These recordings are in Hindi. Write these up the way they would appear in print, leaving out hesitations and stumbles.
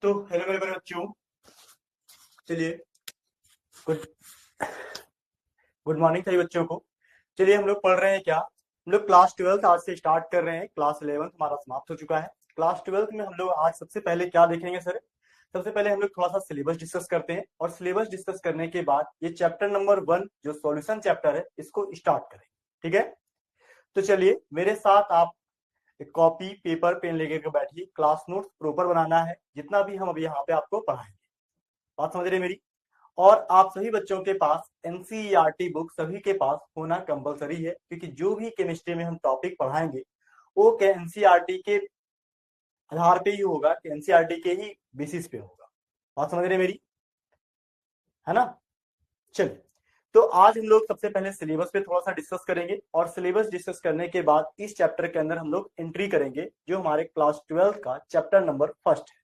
तो हेलो मेरे बड़े बच्चों, चलिए गुड गुड मॉर्निंग सभी बच्चों को। चलिए हम लोग पढ़ रहे हैं क्या, हम लोग क्लास 12 आज से स्टार्ट कर रहे हैं। क्लास 11 हमारा समाप्त हो चुका है। क्लास 12 में हम लोग आज सबसे पहले क्या देखेंगे सर? सबसे पहले हम लोग थोड़ा सा सिलेबस डिस्कस करते हैं और सिलेबस डिस्कस करने के बाद ये चैप्टर नंबर 1 जो सॉल्यूशन चैप्टर है इसको स्टार्ट करेंगे। ठीक है, तो चलिए मेरे साथ आप कॉपी पेपर पेन लेकर के बैठिए। क्लास नोट्स प्रॉपर बनाना है, जितना भी हम अभी यहाँ पे आपको पढ़ाएंगे। बात समझ रहे मेरी? और आप सभी बच्चों के पास एनसीईआरटी बुक सभी के पास होना कंपलसरी है, क्योंकि जो भी केमिस्ट्री में हम टॉपिक पढ़ाएंगे वो एनसीईआरटी के आधार पे ही होगा, कि एनसीईआरटी के ही बेसिस पे होगा। बात समझ रहे मेरी, है ना? चलिए, तो आज हम लोग सबसे पहले सिलेबस पे थोड़ा सा डिस्कस करेंगे और सिलेबस डिस्कस करने के बाद इस चैप्टर के अंदर हम लोग एंट्री करेंगे जो हमारे क्लास 12 का चैप्टर नंबर फर्स्ट है।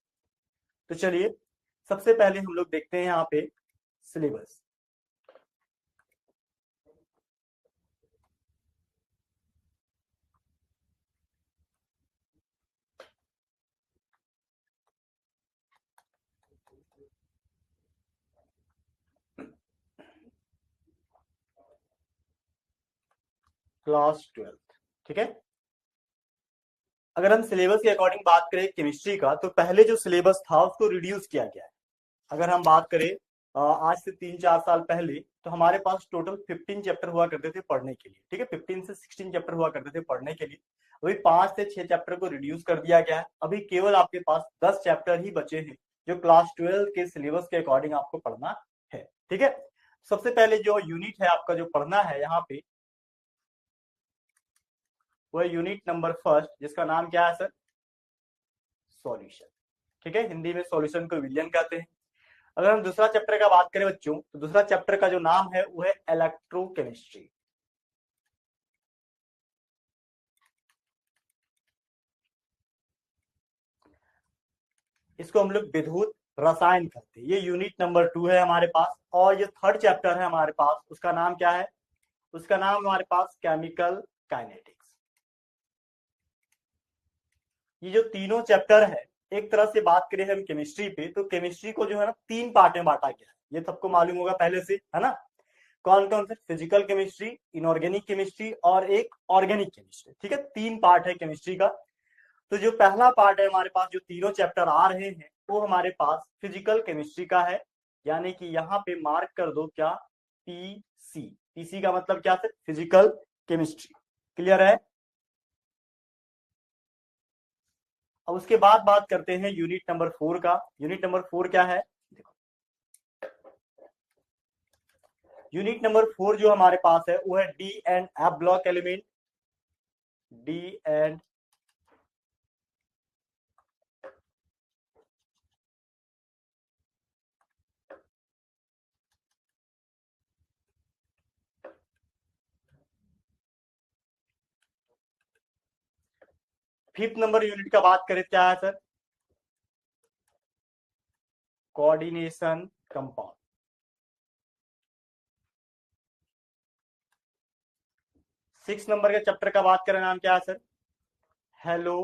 तो चलिए सबसे पहले हम लोग देखते हैं यहाँ पे सिलेबस। क्लास 12, ठीक है। अगर हम सिलेबस के अकॉर्डिंग बात करें केमिस्ट्री का, तो पहले जो सिलेबस था उसको रिड्यूस किया गया है। अगर हम बात करें आज से 3-4 साल पहले, तो हमारे पास टोटल 15 चैप्टर हुआ करते थे पढ़ने के लिए। ठीक है, 15 से 16 चैप्टर हुआ करते थे पढ़ने के लिए। अभी 5 से 6 चैप्टर को रिड्यूस कर दिया गया है। अभी केवल आपके पास 10 चैप्टर ही बचे हैं जो क्लास 12 के सिलेबस के अकॉर्डिंग आपको पढ़ना है। ठीक है, सबसे पहले जो यूनिट है आपका जो पढ़ना है यहाँ पे, वह यूनिट नंबर फर्स्ट, जिसका नाम क्या है सर? सॉल्यूशन। ठीक है, हिंदी में सॉल्यूशन को विलयन कहते हैं। अगर हम दूसरा चैप्टर का बात करें बच्चों, तो दूसरा चैप्टर का जो नाम है वो है इलेक्ट्रोकेमिस्ट्री। इसको हम लोग विद्युत रसायन कहते हैं। ये यूनिट नंबर 2 है हमारे पास। और ये थर्ड चैप्टर है हमारे पास, उसका नाम क्या है? उसका नाम हमारे पास केमिकल काइनेटिक्स। ये जो तीनों चैप्टर है, एक तरह से बात करें हम केमिस्ट्री पे, तो केमिस्ट्री को जो है ना 3 पार्ट में बांटा गया है। ये सबको मालूम होगा पहले से, है ना? कौन कौन से? फिजिकल केमिस्ट्री, इनऑर्गेनिक केमिस्ट्री और एक ऑर्गेनिक केमिस्ट्री। ठीक है, 3 पार्ट है केमिस्ट्री का। तो जो पहला पार्ट है हमारे पास, जो तीनों चैप्टर आ रहे हैं, वो हमारे पास फिजिकल केमिस्ट्री का है। यानी कि यहाँ पे मार्क कर दो क्या? पीसी। पीसी का मतलब क्या है? Physical chemistry. क्लियर है? अब उसके बाद बात करते हैं यूनिट नंबर 4 का। यूनिट नंबर 4 क्या है? देखो, यूनिट नंबर 4 जो हमारे पास है वो है D and F block element. D and fifth number unit का बात करें, क्या है सर? Coordination compound. 6 नंबर के चैप्टर का बात करें, नाम क्या है sir? Hello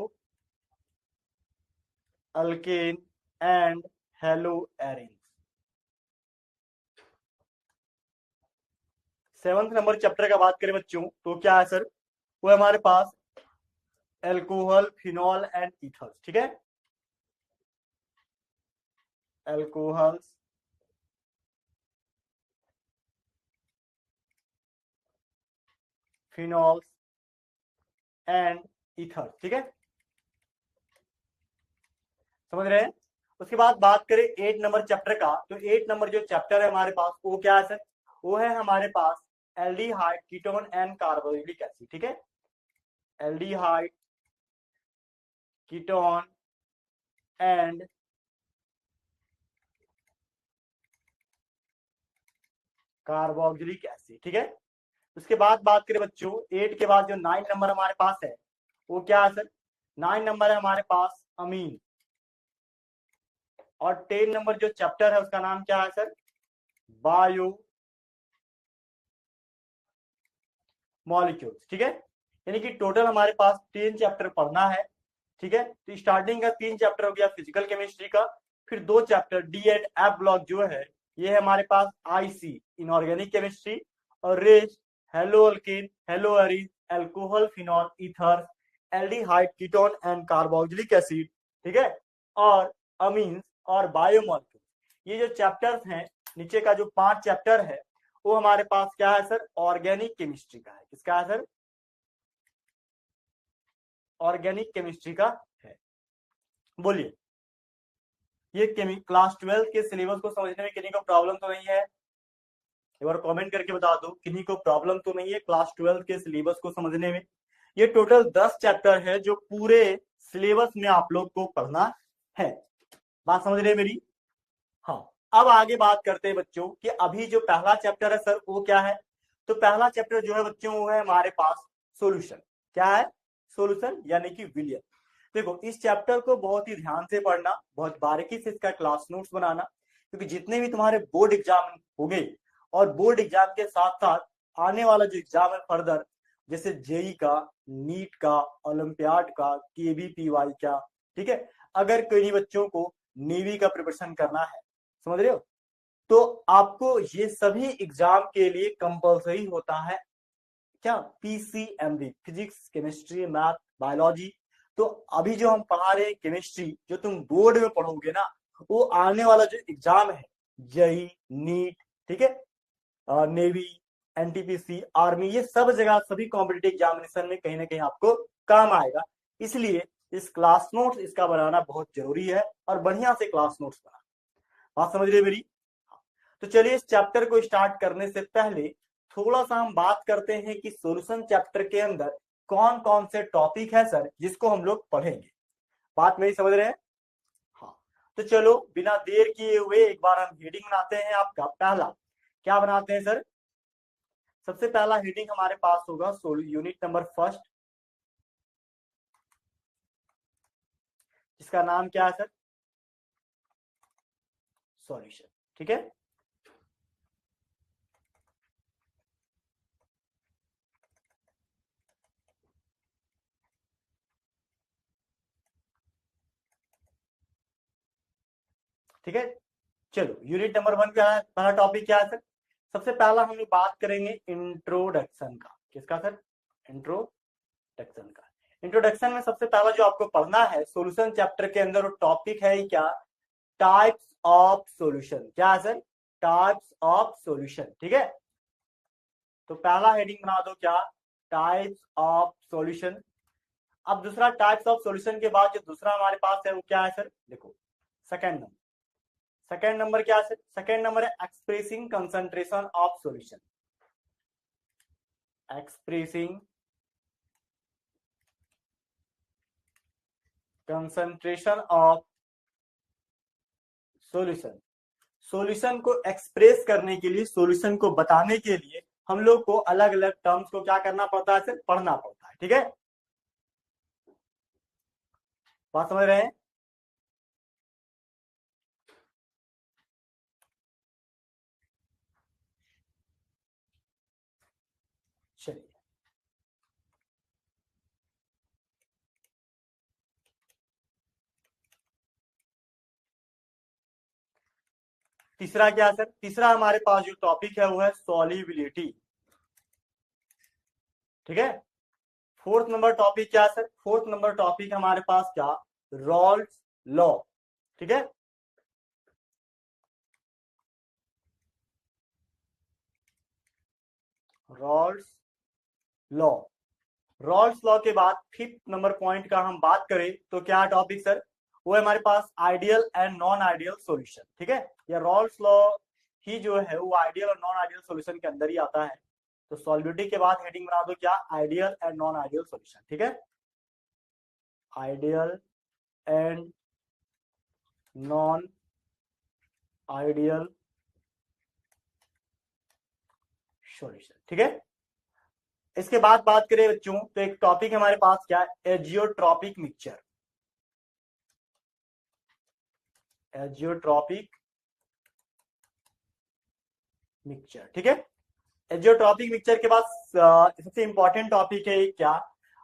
alkane and hello Erin. 7th number chapter का बात करें बच्चों, तो क्या है सर? वो है हमारे पास एल्कोहल, फिनॉल एंड इथर्स। ठीक है, एल्कोहल्स, फिनॉल्स एंड इथर्स। ठीक है, समझ रहे हैं? उसके बाद बात करें 8 नंबर चैप्टर का, तो 8 नंबर जो चैप्टर है हमारे पास वो क्या है सर? वो है हमारे पास aldehyde, ketone and carboxylic acid. ठीक है, aldehyde, ketone and carboxylic acid. ठीक है, उसके बाद बात करें बच्चों 8 के बाद जो 9 नंबर हमारे पास है वो क्या है सर? 9 नंबर है हमारे पास अमीन। और 10 नंबर जो चैप्टर है उसका नाम क्या है सर? Bio molecules. ठीक है, यानी कि टोटल हमारे पास 10 चैप्टर पढ़ना है। ठीक है, तो स्टार्टिंग का 3 चैप्टर हो गया फिजिकल केमिस्ट्री का, फिर 2 chapter D and F block जो है ये है हमारे पास आईसी इनऑर्गेनिक केमिस्ट्री, और rest hello alkane, hello arene, alcohol, phenol, ether, aldehyde, ketone and carboxylic acid, ठीक है, और अमीन्स और बायोमॉलिक्यूल। ये जो चैप्टर्स हैं नीचे का जो 5 चैप्टर है वो हमारे पास क्या है सर, ऑर्गेनिक केमिस्ट्री का है। किसका है सर, ऑर्गेनिक केमिस्ट्री का है। बोलिए, ये क्लास 12 के सिलेबस को समझने में किन्हीं को प्रॉब्लम तो नहीं है? एक बार कमेंट करके बता दो, किन्हीं को प्रॉब्लम तो नहीं है क्लास 12 के सिलेबस को समझने में? ये टोटल 10 चैप्टर है जो पूरे सिलेबस में आप लोग को पढ़ना है। बात समझ रहे मेरी? हाँ, अब आगे बात करते हैं बच्चों कि अभी जो पहला चैप्टर है सर वो क्या है। तो पहला चैप्टर जो है बच्चों वो है हमारे पास सॉल्यूशन। क्या है? सॉल्यूशन यानी कि विलयन। देखो, इस चैप्टर को बहुत ही ध्यान से पढ़ना, बहुत बारीकी से इसका क्लास नोट्स बनाना, क्योंकि जितने भी तुम्हारे बोर्ड एग्जाम हो गए और बोर्ड एग्जाम के साथ साथ आने वाला जो एग्जाम है फर्दर, जैसे जेई का, नीट का, ओलंपियाड का, केबीपीवाई का, ठीक है, अगर कोई बच्चों को नेवी का प्रिपरेशन करना है, समझ रहे हो, तो आपको ये सभी एग्जाम के लिए कंपलसरी होता है क्या, PCMB, physics, chemistry, math, biology. तो अभी जो हम पढ़ा रहे हैं केमिस्ट्री, जो तुम बोर्ड में पढ़ोगे ना, वो आने वाला जो एग्जाम है, जेई, नीट, ठीक है, नेवी, एनटीपीसी, आर्मी, ये सब जगह सभी कॉम्पिटिटिव एग्जामिनेशन में कहीं ना कहीं आपको काम आएगा। इसलिए इस क्लास नोट्स इसका बनाना बहुत जरूरी है, और बढ़िया से क्लास नोट्स बना। बात समझ रहे मेरी? तो चलिए इस चैप्टर को स्टार्ट करने से पहले थोड़ा सा हम बात करते हैं कि सॉल्यूशन चैप्टर के अंदर कौन कौन से टॉपिक है सर जिसको हम लोग पढ़ेंगे। बात मेरी समझ रहे हैं? हाँ, तो चलो बिना देर किए हुए एक बार हम हेडिंग बनाते हैं। आपका पहला क्या बनाते हैं सर? सबसे पहला हेडिंग हमारे पास होगा यूनिट नंबर फर्स्ट, जिसका नाम क्या है सर? सॉल्यूशन। ठीक है, ठीक है। चलो यूनिट नंबर 1 का पहला टॉपिक क्या है सर? सबसे पहला हम लोग बात करेंगे इंट्रोडक्शन का। किसका सर? इंट्रोडक्शन का। इंट्रोडक्शन में सबसे पहला जो आपको पढ़ना है सॉल्यूशन चैप्टर के अंदर, वो टॉपिक है क्या? Types of solution. क्या है सर? Types of solution. ठीक है, तो पहला हेडिंग बना दो क्या? Types of solution. अब दूसरा टाइप्स ऑफ सॉल्यूशन के बाद जो दूसरा हमारे पास है वो क्या है सर? देखो, सेकंड नंबर। सेकंड नंबर क्या है? सेकंड नंबर है expressing concentration of solution. Expressing concentration of solution. Solution को एक्सप्रेस करने के लिए, सॉल्यूशन को बताने के लिए हम लोग को अलग अलग टर्म्स को क्या करना पड़ता है सर? पढ़ना पड़ता है। ठीक है, बात समझ रहे हैं? चलिए, तीसरा क्या है सर? तीसरा हमारे पास जो टॉपिक है वो है सॉल्युबिलिटी। ठीक है, फोर्थ नंबर टॉपिक क्या है सर? फोर्थ नंबर टॉपिक हमारे पास क्या? Rawls law. ठीक है, रॉल्स लॉ। रॉल्स लॉ के बाद फिफ्थ नंबर पॉइंट का हम बात करें तो क्या टॉपिक सर? वो है हमारे पास ideal and non ideal solution. ठीक है, ये रॉल्स लॉ ही जो है वो आइडियल और नॉन आइडियल सॉल्यूशन के अंदर ही आता है। तो सॉल्युबिलिटी के बाद हेडिंग बना दो क्या? Ideal and non ideal solution. ठीक है, ideal and non ideal solution. ठीक है, इसके बाद बात करें बच्चों तो एक टॉपिक हमारे पास क्या है? Azeotropic mixture. Azeotropic mixture. ठीक है, एजियोट्रॉपिक मिक्सचर के बाद सबसे इंपॉर्टेंट टॉपिक है क्या?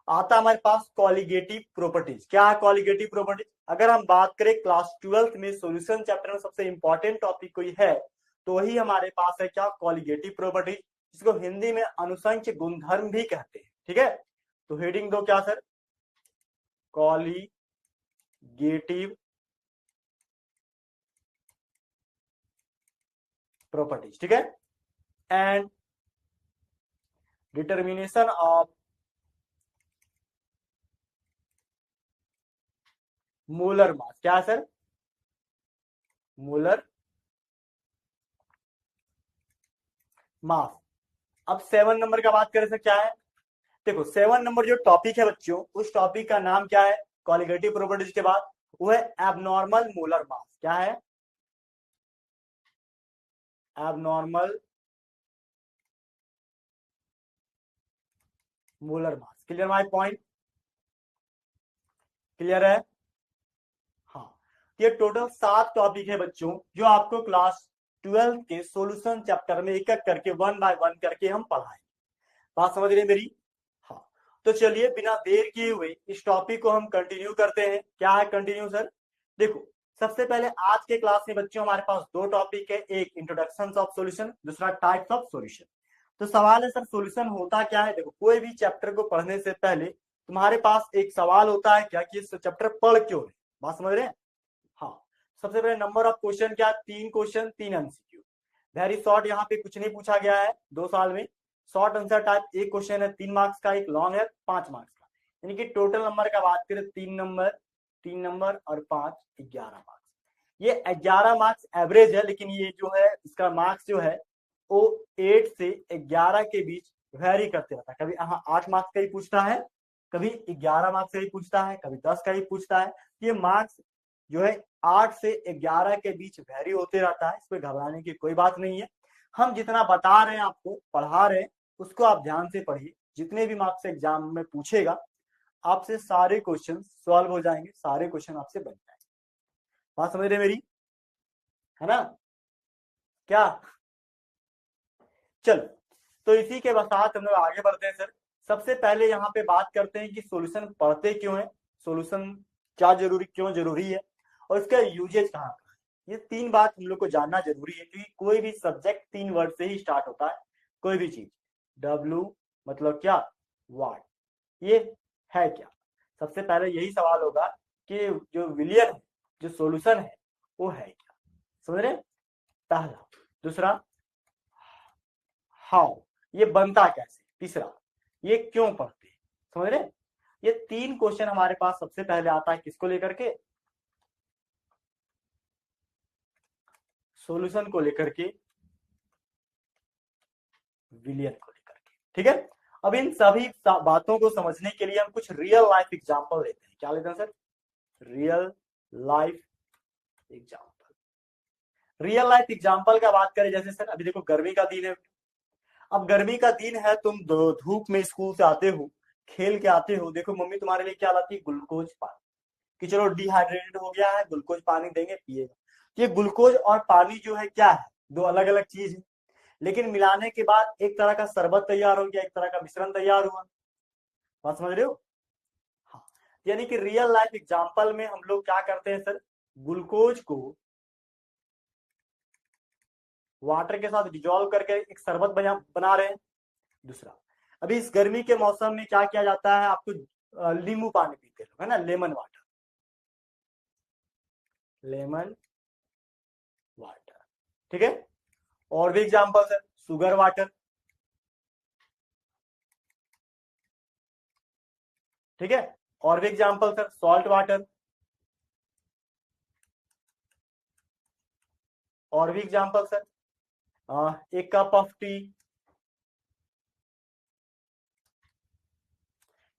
आता हमारे पास कॉलिगेटिव प्रॉपर्टीज। क्या है कॉलिगेटिव प्रॉपर्टीज? अगर हम बात करें क्लास 12th में सॉल्यूशन चैप्टर में सबसे इंपॉर्टेंट टॉपिक कोई है तो वही हमारे पास है क्या, कॉलिगेटिव प्रॉपर्टी, जिसको हिंदी में अनुसंख्य गुणधर्म भी कहते हैं। ठीक है, तो हेडिंग दो क्या सर, कॉलिगेटिव प्रॉपर्टीज। ठीक है, and determination of molar mass. क्या सर, मोलर मास। अब 7 नंबर का बात करें सर, क्या है, देखो 7 नंबर जो टॉपिक है बच्चों, उस टॉपिक का नाम क्या है, क्वालिटेटिव प्रॉपर्टीज के बाद वो है एबनॉर्मल मोलर मास। क्या है, abnormal molar mass. Clear my point, clear है। हाँ, ये टोटल 7 टॉपिक है बच्चों जो आपको क्लास 12 के सॉल्यूशन चैप्टर में एक एक करके 1 बाय 1 करके हम पढ़ाएंगे। बात समझ रहे हैं मेरी। हाँ, तो चलिए बिना देर किए हुए इस टॉपिक को हम कंटिन्यू करते हैं। क्या है कंटिन्यू सर, देखो सबसे पहले आज के क्लास में बच्चों हमारे पास 2 टॉपिक है, एक इंट्रोडक्शन ऑफ सॉल्यूशन, दूसरा टाइप्स ऑफ सॉल्यूशन। तो सवाल है सर सॉल्यूशन होता क्या है। देखो कोई भी चैप्टर को पढ़ने से पहले तुम्हारे पास एक सवाल होता है क्या, कि इस चैप्टर पढ़ क्यों रहे। बात समझ रहे हैं। हाँ, सबसे पहले नंबर ऑफ क्वेश्चन क्या, 3 क्वेश्चन 3 एमसीक्यू। वेरी शॉर्ट, यहाँ पे कुछ नहीं पूछा गया है 2 साल में। शॉर्ट आंसर टाइप, एक क्वेश्चन है 3 मार्क्स का, एक लॉन्ग है 5 मार्क्स का। यानी कि टोटल नंबर का बात करें 3 नंबर और 5 11 मार्क्स। ये 11 मार्क्स एवरेज है, लेकिन ये जो है इसका मार्क्स जो है वो 8 से 11 के बीच वेरी करते रहता है। कभी 8 मार्क्स का ही पूछता है, कभी 11 मार्क्स का ही पूछता है, कभी 10 का ही पूछता है। ये मार्क्स जो है 8 से 11 के बीच वेरी होते रहता है, इसमें घबराने की कोई बात नहीं है। हम जितना बता रहे हैं आपको, पढ़ा रहे हैं, उसको आप ध्यान से पढ़िए। जितने भी मार्क्स एग्जाम में पूछेगा आपसे सारे क्वेश्चन सॉल्व हो जाएंगे, सारे क्वेश्चन आपसे बन जाएंगे। बात समझ रहे मेरी, है ना। क्या, चलो तो इसी के साथ हम लोग आगे बढ़ते हैं सर। सबसे पहले यहाँ पे बात करते हैं कि सॉल्यूशन पढ़ते क्यों है, सॉल्यूशन क्या जरूरी, क्यों जरूरी है, और इसका यूजेज कहाँ कहाँ है। ये 3 बात हम लोग को जानना जरूरी है, क्योंकि कोई भी सब्जेक्ट 3 वर्ड से ही स्टार्ट होता है। कोई भी चीज, डब्ल्यू मतलब क्या, वाट, ये है क्या। सबसे पहले यही सवाल होगा कि जो विलियन है, जो सॉल्यूशन है, वो है क्या। समझ रहे, पहला। दूसरा, हाउ, ये बनता कैसे। तीसरा, ये क्यों पढ़ते, समझ रहे। ये 3 क्वेश्चन हमारे पास सबसे पहले आता है किसको लेकर के, सॉल्यूशन को लेकर के, विलियन को लेकर के। ठीक है, अब इन सभी बातों को समझने के लिए हम कुछ रियल लाइफ एग्जांपल लेते हैं। क्या लेते हैं sir, real life example. Real life example का बात करें, जैसे सर अभी देखो गर्मी का दिन है। अब गर्मी का दिन है, तुम धूप में स्कूल से आते हो, खेल के आते हो, देखो मम्मी तुम्हारे लिए क्या लाती है, ग्लूकोज पानी, कि चलो डिहाइड्रेटेड हो गया है, ग्लूकोज पानी देंगे पिएगा। ये ग्लूकोज और पानी जो है क्या है, 2 अलग अलग चीज है, लेकिन मिलाने के बाद एक तरह का शरबत तैयार हो गया, एक तरह का मिश्रण तैयार हुआ। बात समझ रहे हो। हाँ, यानी कि रियल लाइफ एग्जांपल में हम लोग क्या करते हैं सर, ग्लूकोज को वाटर के साथ डिजोल्व करके एक शरबत बना रहे हैं। दूसरा, अभी इस गर्मी के मौसम में क्या किया जाता है, आपको नींबू पानी पीते हो, है ना, लेमन वाटर, लेमन वाटर। ठीक है, और भी एग्जांपल्स है, शुगर वाटर। ठीक है, और भी एग्जांपल्स है, सॉल्ट वाटर। और भी एग्जांपल्स है, एक कप ऑफ टी।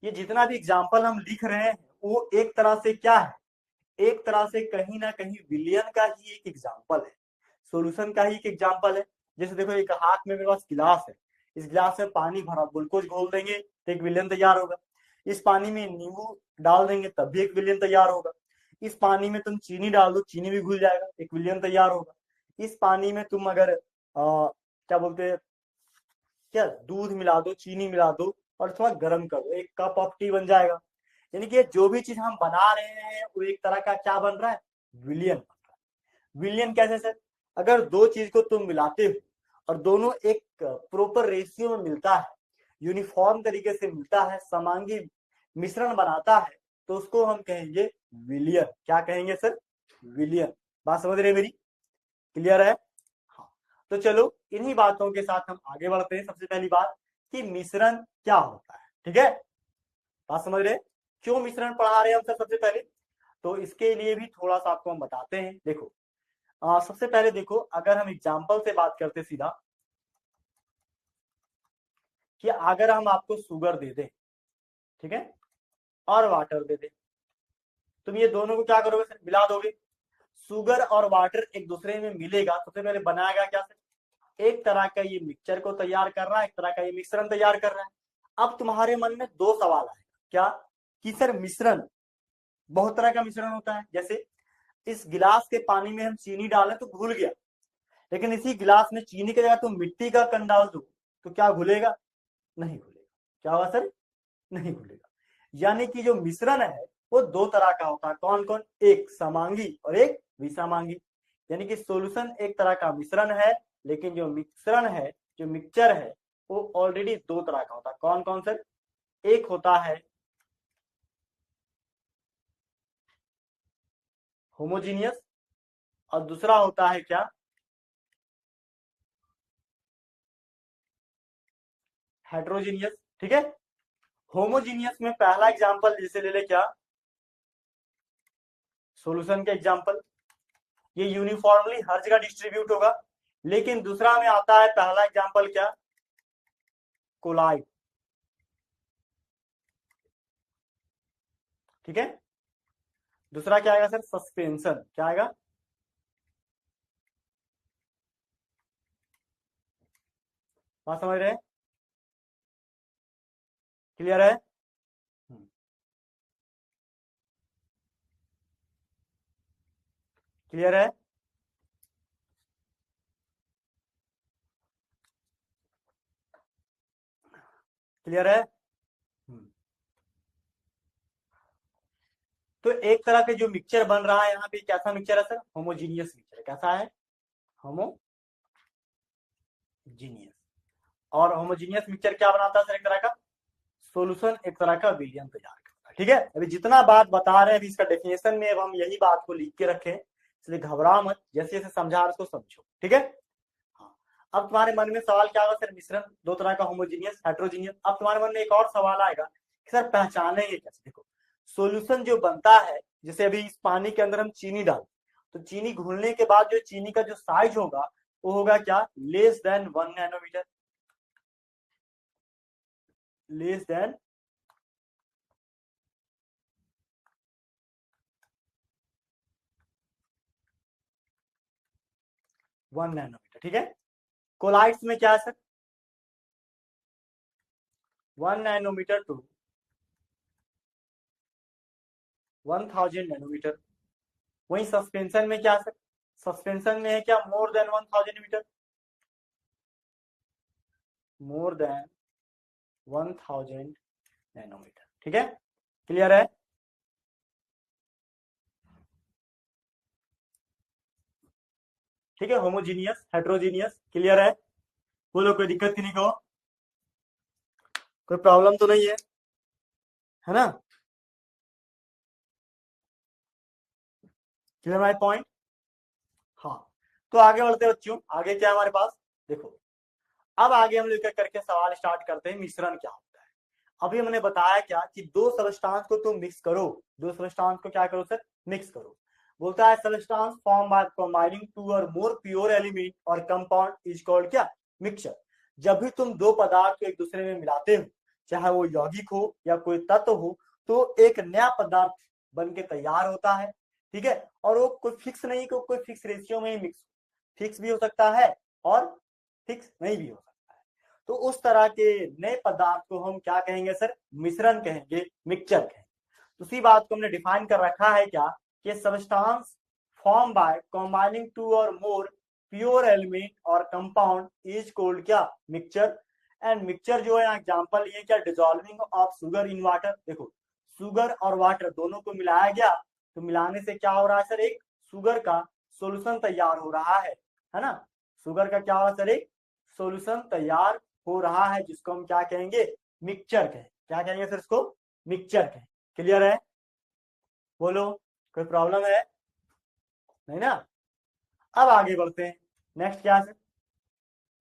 ये जितना भी एग्जाम्पल हम लिख रहे हैं वो एक तरह से क्या है, एक तरह से कहीं ना कहीं विलियन का ही एक एग्जाम्पल है, सॉल्यूशन का ही एक एग्जाम्पल है। जैसे देखो एक हाथ में मेरे पास गिलास है, इस गिलास में पानी भरा, ग्लूकोज घोल देंगे तो एक विलियन तैयार होगा। इस पानी में नींबू डाल देंगे तब भी एक विलियन तैयार होगा। इस पानी में तुम चीनी डाल दो, चीनी भी घुल जाएगा, एक विलियन तैयार होगा। इस पानी में तुम अगर क्या बोलते हैं, क्या दूध मिला दो, चीनी मिला दो और थोड़ा गर्म कर दो, एक कप ऑफ टी बन जाएगा। यानी कि जो भी चीज हम बना रहे हैं वो एक तरह का क्या बन रहा है, विलियन बन रहा है। विलियन कैसे सर, अगर दो चीज को तुम मिलाते हो और दोनों एक प्रॉपर रेशियो में मिलता है, यूनिफॉर्म तरीके से मिलता है, समांगी मिश्रण बनाता है, तो उसको हम कहेंगे विलियन। क्या कहेंगे सर, विलियन। बात समझ रहे मेरी, क्लियर है? हाँ, तो चलो इन्हीं बातों के साथ हम आगे बढ़ते हैं। सबसे पहली बात कि मिश्रण क्या होता है, ठीक है? बात समझ रहे, क्यों मिश्रण पढ़ा रहे हैं हम सर सबसे पहले, तो इसके लिए भी थोड़ा सा आपको हम बताते हैं। देखो सबसे पहले देखो, अगर हम एग्जाम्पल से बात करते सीधा, कि अगर हम आपको शुगर दे दें, ठीक है, और वाटर दे दें, तुम ये दोनों को क्या करोगे सर, मिला दोगे। शुगर और वाटर एक दूसरे में मिलेगा, सबसे पहले बनाएगा क्या सर, एक तरह का ये मिक्सचर को तैयार कर रहा है, एक तरह का ये मिश्रण तैयार कर रहा है। अब तुम्हारे मन में दो सवाल आएगा, क्या कि सर मिश्रण बहुत तरह का मिश्रण होता है, जैसे इस गिलास के पानी में हम चीनी डालें तो घुल गया, लेकिन इसी गिलास में चीनी की जगह तुम मिट्टी का कण डाल दो तो क्या घुलेगा, नहीं घुलेगा। क्या हुआ सर, नहीं घुलेगा। यानी कि जो मिश्रण है वो दो तरह का होता है, कौन कौन, एक समांगी और एक विषमांगी। यानी कि सॉल्यूशन एक तरह का मिश्रण है, लेकिन जो मिश्रण है, जो मिक्सचर है, वो ऑलरेडी दो तरह का होता है। कौन कौन सर, एक होता है होमोजीनियस और दूसरा होता है क्या, हेट्रोजीनियस, ठीक है? होमोजीनियस में पहला एग्जांपल जैसे ले ले क्या, सॉल्यूशन के एग्जांपल, ये यूनिफॉर्मली हर जगह डिस्ट्रीब्यूट होगा। लेकिन दूसरा में आता है पहला एग्जांपल क्या, कोलाइड, ठीक है? दूसरा क्या आएगा सर, सस्पेंशन। क्या आएगा, बात समझ रहे हैं, क्लियर है? क्लियर है? क्लियर है? तो एक तरह के जो मिक्सचर बन रहा है यहाँ पे, कैसा मिक्सचर है सर, होमोजीनियस मिक्सचर। कैसा है, होमोजीनियस। और होमोजीनियस मिक्सचर क्या बनाता है सर, एक तरह का सॉल्यूशन, एक तरह का विलियन तैयार करता है, ठीक है? अभी जितना बात बता रहे हैं अभी इसका डेफिनेशन में, अब हम यही बात को लिख के रखें, इसलिए घबरा मत, जैसे जैसे समझा रहे उसको समझो, ठीक है? हाँ, अब तुम्हारे मन में सवाल क्या होगा सर, मिश्रण दो तरह का, होमोजीनियस, हेट्रोजीनियस। अब तुम्हारे मन में एक और सवाल आएगा कि सर पहचानेंगे कैसे। देखो सॉल्यूशन जो बनता है, जैसे अभी इस पानी के अंदर हम चीनी डाल, तो चीनी घुलने के बाद जो चीनी का जो साइज होगा वो होगा क्या, less than 1 nanometer, less than 1 nanometer, ठीक है? कोलाइड्स में क्या है सर, 1 नैनोमीटर टू 1000 नैनोमीटर। वही सस्पेंशन में क्या है सर, सस्पेंशन में है क्या, more than 1000 meter, more than 1000 nanometer, ठीक है? क्लियर है? ठीक है, होमोजीनियस, हेट्रोजीनियस, क्लियर है? बोलो, कोई दिक्कत की नहीं कहो, कोई प्रॉब्लम तो नहीं है ना? Clear my point? हाँ, तो आगे बढ़ते हैं बच्चों। आगे क्या है हमारे पास, देखो अब आगे हम लेकर करके सवाल स्टार्ट करते हैं, मिश्रण क्या होता है। अभी हमने बताया क्या कि दो सबस्टांस को तुम मिक्स करो, दो सबस्टांस को क्या करो सर, मिक्स करो। बोलता है substance form by combining two और मोर प्योर एलिमेंट और कंपाउंड इज कॉल्ड क्या, मिक्सचर। जब भी तुम दो पदार्थ को एक दूसरे में मिलाते हो, चाहे वो यौगिक हो या कोई तत्व हो, तो एक नया पदार्थ बन के तैयार होता है, ठीक है? और वो कोई फिक्स नहीं, कोई फिक्स रेशियो में ही मिक्स, फिक्स भी हो सकता है और फिक्स नहीं भी हो सकता है। तो उस तरह के नए पदार्थ को हम क्या कहेंगे सर, मिश्रण कहेंगे, मिक्सचर कहेंगे। उसी बात को हमने डिफाइन कर रखा है क्या, कि substance form by combining two और मोर प्योर एलिमेंट और कंपाउंड इज कॉल्ड क्या, मिक्सचर। एंड मिक्सचर जो है एग्जांपल ये क्या, dissolving of sugar in water. देखो शुगर और वाटर दोनों को मिलाया गया, तो मिलाने से क्या हो रहा है सर, एक शुगर का सॉल्यूशन तैयार हो रहा है ना। शुगर का क्या हो रहा है सर, एक सॉल्यूशन तैयार हो रहा है, जिसको हम क्या कहेंगे, मिक्सचर कहें। क्या कहेंगे सर इसको, मिक्सचर कहें। क्लियर है, बोलो कोई प्रॉब्लम है, नहीं ना। अब आगे बढ़ते हैं, नेक्स्ट क्या है,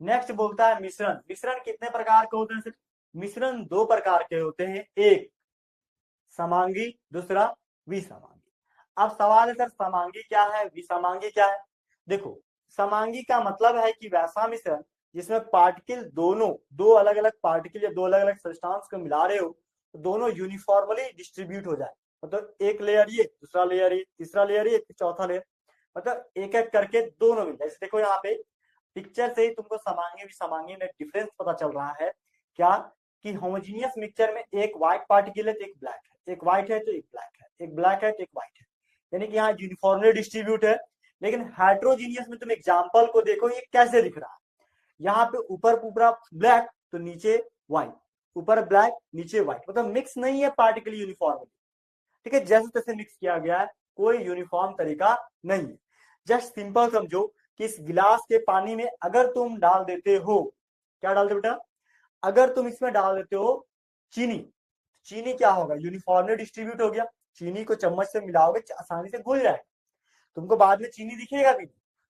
नेक्स्ट बोलता है मिश्रण। मिश्रण कितने प्रकार के होते हैं सर, मिश्रण दो प्रकार के होते हैं, एक समांगी, दूसरा विसमांगी। अब सवाल है सर समांगी क्या है, विसमांगी क्या है। देखो समांगी का मतलब है कि वैसा मिश्रण जिसमें पार्टिकल दोनों, दो अलग अलग पार्टिकल या दो अलग अलग सब्सटेंस को मिला रहे हो, तो दोनों यूनिफॉर्मली डिस्ट्रीब्यूट हो जाए। मतलब एक लेयर ये, दूसरा लेयर ये, तीसरा लेयर ये, चौथा लेयर, मतलब एक एक करके दोनों मिल जाए। देखो यहाँ पे पिक्चर से ही तुमको समांगी विसमांगी में डिफरेंस पता चल रहा है क्या, कि होमोजीनियस मिक्सचर में एक व्हाइट पार्टिकल है तो एक ब्लैक है, एक व्हाइट है तो एक ब्लैक है, एक ब्लैक है तो एक व्हाइट है, यानी कि यहाँ यूनिफॉर्मली डिस्ट्रीब्यूट है। लेकिन हेट्रोजीनियस में तुम एग्जांपल को देखो, ये कैसे दिख रहा है, यहाँ पे ऊपर पूरा ब्लैक तो नीचे व्हाइट, ऊपर ब्लैक नीचे व्हाइट, मतलब मिक्स नहीं है पार्टिकल यूनिफॉर्मली, ठीक है, जैसे तैसे मिक्स किया गया है, कोई यूनिफॉर्म तरीका नहीं है। जस्ट सिंपल समझो कि इस गिलास के पानी में अगर तुम डाल देते हो, क्या डालते हो बेटा, अगर तुम इसमें डाल देते हो चीनी, चीनी क्या होगा, यूनिफॉर्मली डिस्ट्रीब्यूट हो गया, चीनी को चम्मच से मिलाओगे आसानी से घुल जाएगा, तुमको बाद में चीनी दिखेगा भी,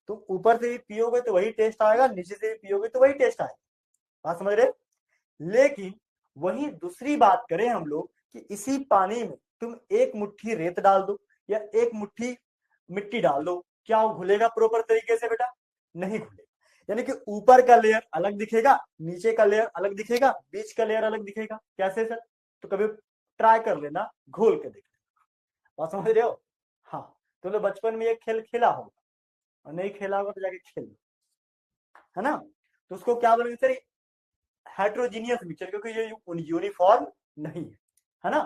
तुम ऊपर से भी पियोगे तो वही टेस्ट आएगा, नीचे से भी पियोगे तो वही टेस्ट आएगा, बात समझ रहे। लेकिन वही दूसरी बात करें हम लोग कि इसी पानी में तुम एक मुट्ठी रेत डाल दो या एक मुट्ठी मिट्टी डाल दो, क्या वो घुलेगा प्रॉपर तरीके से बेटा, नहीं घुलेगा। यानी कि ऊपर का लेयर अलग दिखेगा, नीचे का लेयर अलग दिखेगा, बीच का लेयर अलग दिखेगा, कैसे सर, तो कभी ट्राई कर लेना, घोल के देख लेना, बात समझ रहे हो। हाँ, तो बचपन में ये खेल खेला होगा, और नहीं खेला होगा तो जाके खेल, है ना। तो उसको क्या बोलेंगे सर, हेट्रोजीनियस मिक्सचर, क्योंकि ये यूनिफॉर्म नहीं है ना।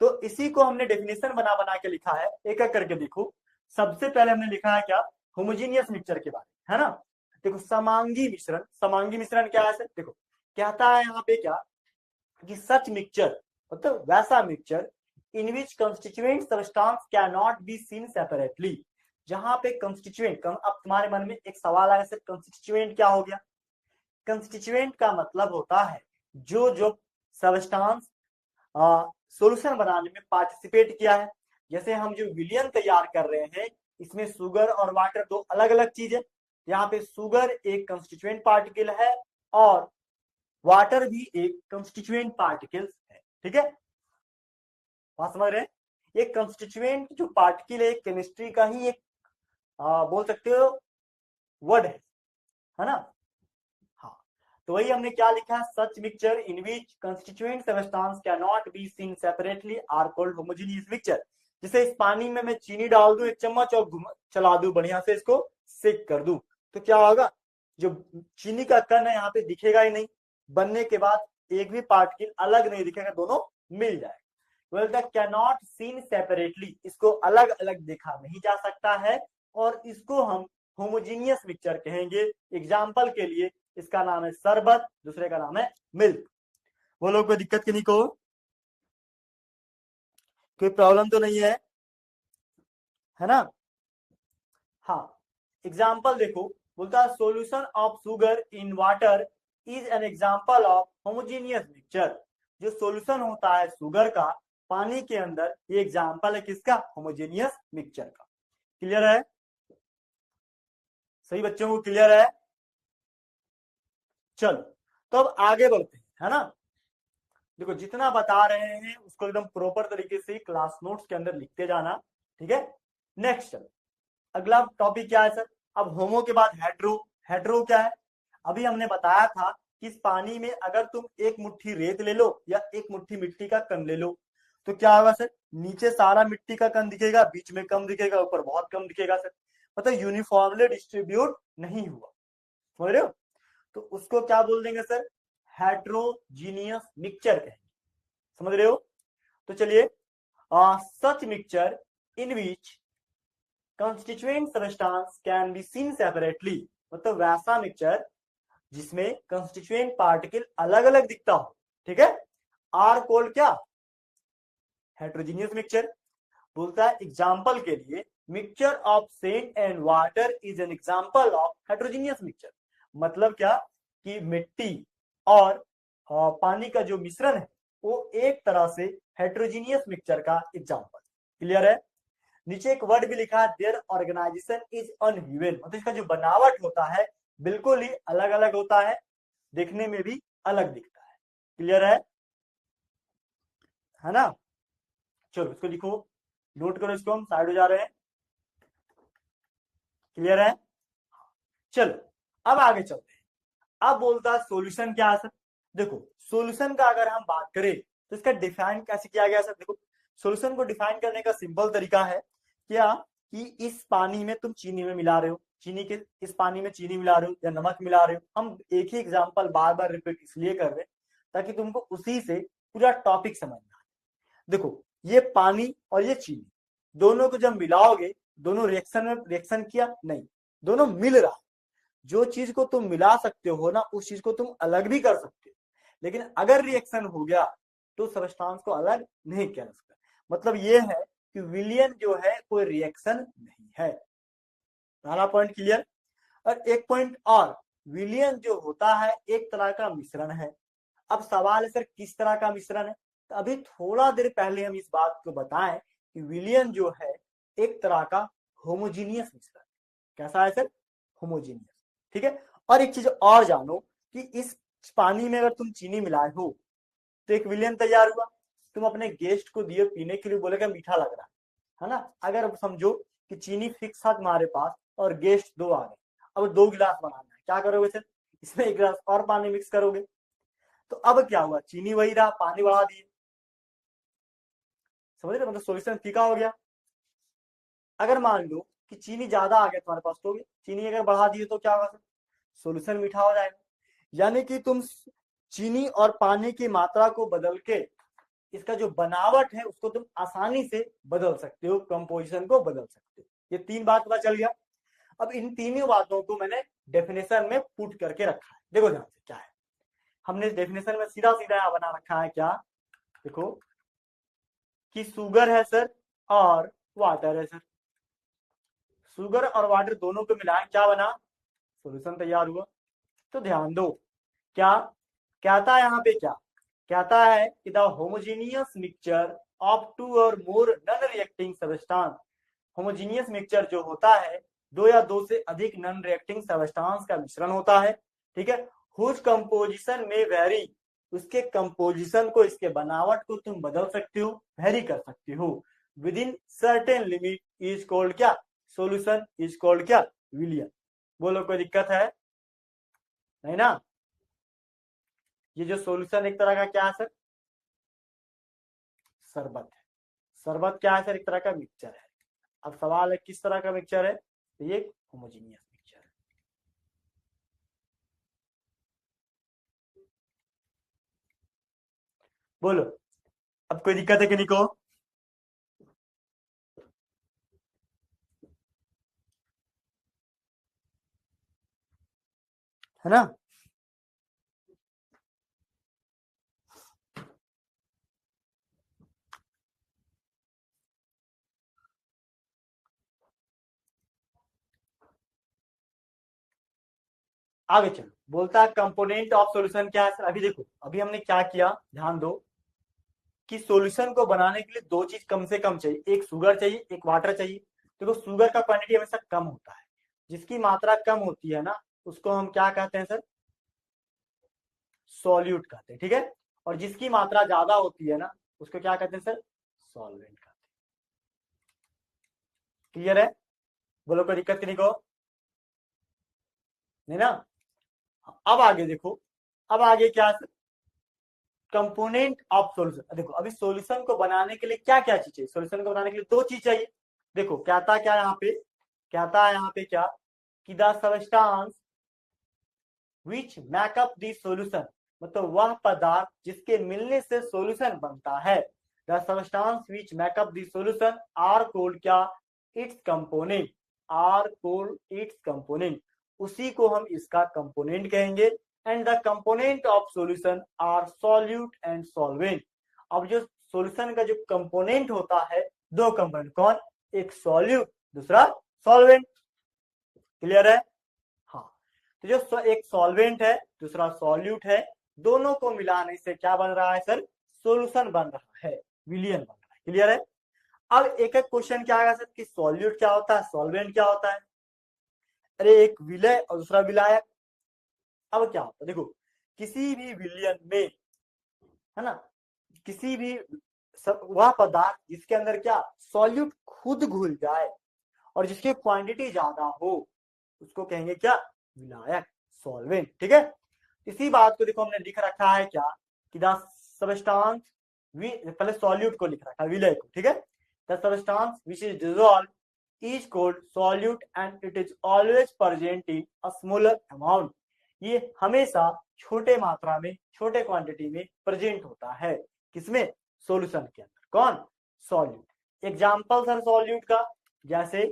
तो इसी को हमने डेफिनेशन बना बना के लिखा है, एक एक करके देखो। सबसे पहले हमने लिखा है क्या, होमोजीनियस मिक्सचर के बारे में, है ना। देखो समांगी मिश्रण, समांगी मिश्रण क्या है सर, देखो कहता है यहाँ पे क्या, कि सच मिक्सचर मतलब वैसा mixture in which constituent substance can not be seen separately, जहां पे कंस्टिट्यूएंट, अब तुम्हारे मन में एक सवाल आया सर कंस्टिट्यूएंट क्या हो गया। कंस्टिट्यूएंट का मतलब होता है जो जो सब्सटेंस सॉल्यूशन बनाने में पार्टिसिपेट किया है। जैसे हम जो विलियन तैयार कर रहे हैं, इसमें शुगर और वाटर दो अलग अलग चीज है, यहाँ पे शुगर एक कंस्टिट्यूएंट पार्टिकल है और वाटर भी एक कंस्टिट्यूएंट पार्टिकल है, ठीक है, बात समझ रहे हैं। ये कंस्टिट्यूएंट जो पार्टिकल है केमिस्ट्री का ही एक बोल सकते हो वर्ड है ना। हाँ, तो वही हमने क्या लिखा है, such mixture in which constituent substance can not be seen separately are called homogeneous mixture. जैसे इस पानी में मैं चीनी डाल दूं एक चम्मच और चला दूं बढ़िया से, इसको सेक कर दूं, तो क्या होगा, जो चीनी का कण है यहाँ पे दिखेगा ही नहीं, बनने के बाद एक भी पार्टिकल अलग नहीं दिखेगा, दोनों मिल जाएगा। Well the can not seen separately, इसको अलग अलग देखा नहीं जा सकता है, और इसको हम होमोजीनियस मिक्सचर कहेंगे। एग्जाम्पल के लिए इसका नाम है शरबत, दूसरे का नाम है मिल्क। बोलो कोई दिक्कत किन्हीं को, कोई प्रॉब्लम तो नहीं है ना। हाँ, एग्जाम्पल देखो, बोलता है solution of sugar in water is an example of homogeneous mixture. जो सोल्यूशन होता है शुगर का पानी के अंदर, ये एग्जाम्पल है किसका, होमोजीनियस मिक्सचर का। क्लियर है, सही बच्चों को क्लियर है। चलो तो अब आगे बढ़ते हैं, है ना। देखो जितना बता रहे हैं उसको एकदम प्रॉपर तरीके से क्लास नोट्स के अंदर लिखते जाना, ठीक है। नेक्स्ट चलो, अगला टॉपिक क्या है सर, अब होमो के बाद हेट्रो। हेट्रो क्या है, अभी हमने बताया था कि इस पानी में अगर तुम एक मुट्ठी रेत ले लो या एक मुट्ठी मिट्टी का कण ले लो, तो क्या होगा सर, नीचे सारा मिट्टी का कण दिखेगा, बीच में कम दिखेगा, ऊपर बहुत कम दिखेगा सर, मतलब यूनिफॉर्मली डिस्ट्रीब्यूट नहीं हुआ, समझ रहे हो। तो उसको क्या बोल देंगे सर, हेट्रोजीनियस मिक्सचर कहेंगे, समझ रहे हो। तो चलिए, such mixture in which constituent substance can be seen separately, मतलब वैसा मिक्सचर जिसमें कंस्टिट्यूएंट पार्टिकल अलग अलग दिखता हो, ठीक है, आर कॉल्ड क्या, हेट्रोजीनियस मिक्सचर। बोलता है एग्जाम्पल के लिए mixture of sand and water is an example of heterogeneous mixture. मतलब क्या कि मिट्टी और पानी का जो मिश्रण है वो एक तरह से हेट्रोजीनियस मिक्सचर का एग्जाम्पल। क्लियर है। नीचे एक वर्ड भी लिखा है देयर ऑर्गेनाइजेशन इज अनइवन, मतलब इसका जो बनावट होता है बिल्कुल ही अलग अलग होता है, देखने में भी अलग दिखता है। क्लियर है ना। चलो इसको लिखो, नोट करो इसको, हम साइड हो जा रहे हैं। क्लियर है। चलो अब आगे चलते हैं। अब बोलता है सॉल्यूशन क्या है सर। देखो सॉल्यूशन का अगर हम बात करें तो इसका डिफाइन कैसे किया गया सर। देखो सॉल्यूशन को डिफाइन करने का सिंपल तरीका है क्या कि इस पानी में तुम चीनी में मिला रहे हो, चीनी के इस पानी में चीनी मिला रहे हो या नमक मिला रहे हो। हम एक ही एग्जांपल बार बार रिपीट इसलिए कर रहे हैं ताकि तुमको उसी से पूरा टॉपिक समझ में आए। देखो ये पानी और ये चीनी दोनों को जब मिलाओगे, दोनों रिएक्शन में रिएक्शन किया नहीं, दोनों मिल रहा। जो चीज को तुम मिला सकते हो ना उस चीज को तुम अलग भी कर सकते हो, लेकिन अगर रिएक्शन हो गया तो सब्सटेंस को अलग नहीं किया जा सकता। मतलब ये है कि विलियन जो है कोई रिएक्शन नहीं है। पहला पॉइंट क्लियर। और एक पॉइंट और, विलियन जो होता है एक तरह का मिश्रण है। अब सवाल है सर किस तरह का मिश्रण है। तो अभी थोड़ा देर पहले हम इस बात को बताएं कि विलियन जो है एक तरह का होमोजीनियस मिश्रण। कैसा है सर, होमोजीनियस। ठीक है। और एक चीज और जानो कि इस पानी में अगर तुम चीनी मिलाए हो तो एक विलियन तैयार हुआ। तुम अपने गेस्ट को दिए पीने के लिए, बोलेगा मीठा लग रहा है ना। अगर समझो कि चीनी फिक्स था तुम्हारे पास और गेस्ट दो आ गए, अब 2 गिलास बनाना है, क्या करोगे सर, इसमें 1 गिलास और पानी मिक्स करोगे। तो अब क्या हुआ, चीनी वही रहा, पानी बढ़ा दिए। समझ रहे, मतलब सॉल्यूशन फीका हो गया। अगर मान लो कि चीनी ज्यादा आ गया तुम्हारे पास तो चीनी अगर बढ़ा दिए तो क्या होगा सर, सॉल्यूशन मीठा हो जाएगा। यानी कि तुम चीनी और पानी की मात्रा को बदल के इसका जो बनावट है उसको तुम आसानी से बदल सकते हो, कंपोजिशन को बदल सकते हो। ये 3 बात पता चल गया। अब इन तीनों बातों को मैंने डेफिनेशन में पुट करके रखा है। देखो ध्यान से क्या है, हमने डेफिनेशन में सीधा सीधा यहां बना रखा है क्या, देखो कि शुगर है सर और वाटर है सर। शुगर और वाटर दोनों को मिलाएं, क्या बना, सॉल्यूशन तैयार हुआ। तो ध्यान दो क्या कहता है यहाँ पे, क्या कहता है कि द होमोजीनियस मिक्सचर ऑफ 2 और more non reacting substance. Homogeneous mixture जो होता है 2 या 2 से अधिक नॉन रिएक्टिंग सब्सटेंस का मिश्रण होता है। ठीक है। हुज कंपोजिशन में वेरी, उसके कंपोजिशन को, इसके बनावट को तुम बदल सकते हो, वेरी कर सकते हो। With in certain limit is called क्या, सॉल्यूशन इज कॉल्ड क्या, विलियन। बोलो कोई दिक्कत है नहीं ना। ये जो सॉल्यूशन एक तरह का क्या है सर, शरबत है। शरबत क्या है सर, एक तरह का मिक्सचर है। अब सवाल है किस तरह का मिक्सचर है, तो ये होमोजीनियस मिक्सचर है। बोलो अब कोई दिक्कत है कि नहीं को, है ना। आगे चलो, बोलता है कंपोनेंट ऑफ सॉल्यूशन क्या है सर। अभी देखो अभी हमने क्या किया, ध्यान दो कि सॉल्यूशन को बनाने के लिए 2 चीज कम से कम चाहिए, एक शुगर चाहिए, एक वाटर चाहिए। देखो शुगर का क्वांटिटी हमेशा कम होता है, जिसकी मात्रा कम होती है ना उसको हम क्या कहते हैं सर, सॉल्यूट कहते हैं। ठीक है। और जिसकी मात्रा ज्यादा होती है ना उसको क्या कहते हैं सर, सॉल्वेंट कहते हैं। क्लियर है। बोलो कोई दिक्कत नहीं को, नहीं ना। अब आगे देखो, अब आगे क्या है, कंपोनेंट ऑफ सॉल्यूशन। देखो अभी सॉल्यूशन को बनाने के लिए क्या क्या चीज चाहिए, सॉल्यूशन को बनाने के लिए 2 चीज चाहिए। देखो कहता क्या यहाँ पे, कहता है यहाँ पे क्या कि the substance which make up the solution, मतलब वह पदार्थ जिसके मिलने से सॉल्यूशन बनता है। The substance which make up the solution are called क्या, its component, are called its component, उसी को हम इसका कंपोनेंट कहेंगे। And the component of solution are solute and solvent. अब जो सॉल्यूशन का जो कंपोनेंट होता है, दो कंपोनेंट, कौन, एक सॉल्यूट, दूसरा सॉल्वेंट। क्लियर है? हाँ, तो जो एक सॉल्वेंट है, दूसरा सॉल्यूट है, दोनों को मिलाने से क्या बन रहा है सर, सॉल्यूशन बन रहा है, विलियन बन रहा है। क्लियर है? अब एक एक क्वेश्चन क्या आएगा सर कि सॉल्यूट क्या होता है, सॉल्वेंट क्या होता है, अरे एक विलय और दूसरा विलायक। अब क्या होता है, देखो किसी भी विलियन में, है ना, किसी भी वह पदार्थ जिसके अंदर क्या सॉल्यूट खुद घुल जाए और जिसकी क्वांटिटी ज्यादा हो, उसको कहेंगे क्या, विलायक, सॉल्वेंट। ठीक है, इसी बात को देखो हमने लिख रखा है क्या कि द सबस्टांस, पहले सॉल्यूट को लिख रखा है, विलय को। ठीक है, the substance which is dissolved is called solute and it is always present in a smaller amount. ये हमेशा छोटे मात्रा में, छोटे क्वांटिटी में प्रेजेंट होता है, किसमें, सॉल्यूशन के अंदर, कौन, सॉल्यूट। एग्जांपल सर सॉल्यूट का, जैसे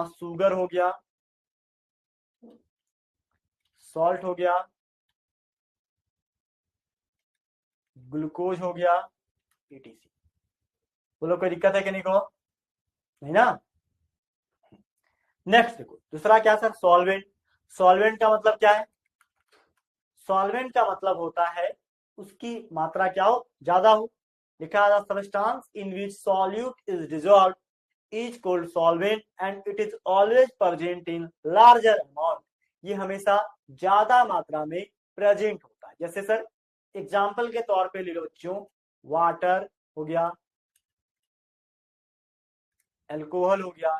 शुगर हो गया, सॉल्ट हो गया, ग्लूकोज हो गया, etc। बोलो कोई दिक्कत है कि नहीं, को नहीं ना। नेक्स्ट देखो दूसरा क्या सर, सॉल्वेंट। सॉल्वेंट का मतलब क्या है, सॉल्वेंट का मतलब होता है उसकी मात्रा क्या हो, ज्यादा हो। लिखा है substance in which solute is dissolved is called solvent and it is always present in larger amount. ये हमेशा ज्यादा मात्रा में प्रेजेंट होता है। जैसे सर एग्जाम्पल के तौर पे ले लो बच्चों, वाटर हो गया, अल्कोहल हो गया,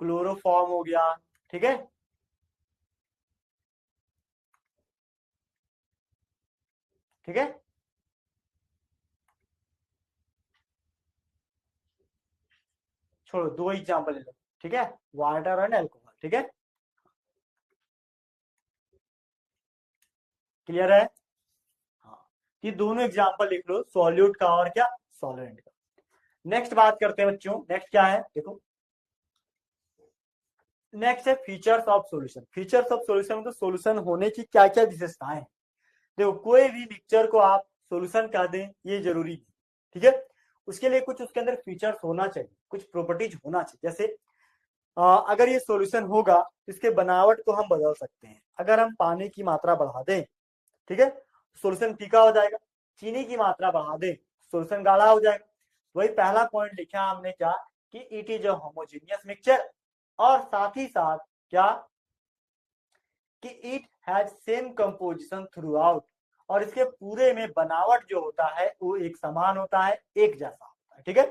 क्लोरोफॉर्म हो गया। ठीक है, ठीक है, छोड़ो दो एग्जाम्पल ले लो। ठीक है, वाटर एंड अल्कोहल। ठीक है, क्लियर है? हाँ, ये दोनों एग्जाम्पल लिख लो, सॉल्यूट का और क्या, सॉल्वेंट का। नेक्स्ट बात करते हैं बच्चों, नेक्स्ट क्या है देखो, नेक्स्ट है features of solution. Features of solution तो सॉल्यूशन होने की क्या क्या विशेषताएं हैं। देखो कोई भी मिक्सचर को आप सॉल्यूशन कह दें ये जरूरी नहीं। ठीक है, उसके लिए कुछ उसके अंदर फीचर्स होना चाहिए, कुछ प्रॉपर्टीज होना चाहिए। जैसे अगर ये सॉल्यूशन होगा तो इसके बनावट को हम बदल सकते हैं। अगर हम पानी की मात्रा बढ़ा दें, ठीक है, सॉल्यूशन फीका हो जाएगा। चीनी की मात्रा बढ़ा दें, सॉल्यूशन गाढ़ा हो जाएगा। वही पहला पॉइंट लिखा हमने क्या कि it is a homogeneous mixture, और साथ ही साथ क्या कि it has same composition through out, और इसके पूरे में बनावट जो होता है वो एक समान होता है, एक जैसा होता है। ठीक है,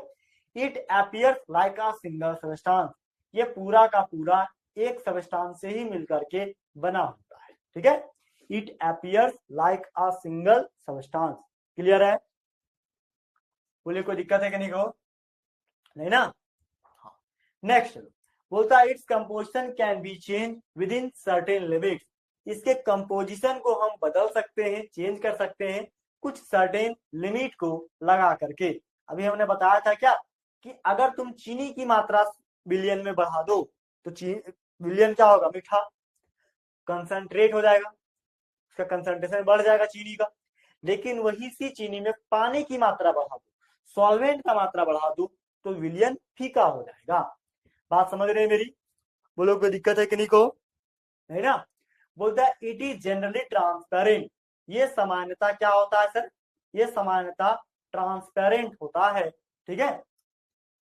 it appears like a single substance, ये पूरा का पूरा एक सबस्टांस से ही मिलकर के बना होता है। ठीक है, it appears like a single substance. Clear है? बोलिए कोई दिक्कत है कि नहीं, को नहीं ना। हाँ, नेक्स्ट बोलता है its composition can be change with in certain limits. इसके कंपोजिशन को हम बदल सकते हैं, चेंज कर सकते हैं कुछ सर्टेन लिमिट को लगा करके। अभी हमने बताया था क्या कि अगर तुम चीनी की मात्रा बिलियन में बढ़ा दो तो बिलियन क्या होगा, मीठा कंसंट्रेट हो जाएगा, उसका कंसंट्रेशन बढ़ जाएगा चीनी का। लेकिन वही सी चीनी में पानी की मात्रा बढ़ा दो, सॉल्वेंट का मात्रा बढ़ा दो, तो विलियन फीका हो जाएगा। बात समझ रहे हैं मेरी? बोलो कोई दिक्कत है कि नहीं, को नहीं ना। बोलता है इट इज जनरली ट्रांसपेरेंट। ये सामान्यता क्या होता है सर, ये सामान्यता ट्रांसपेरेंट होता है। ठीक है,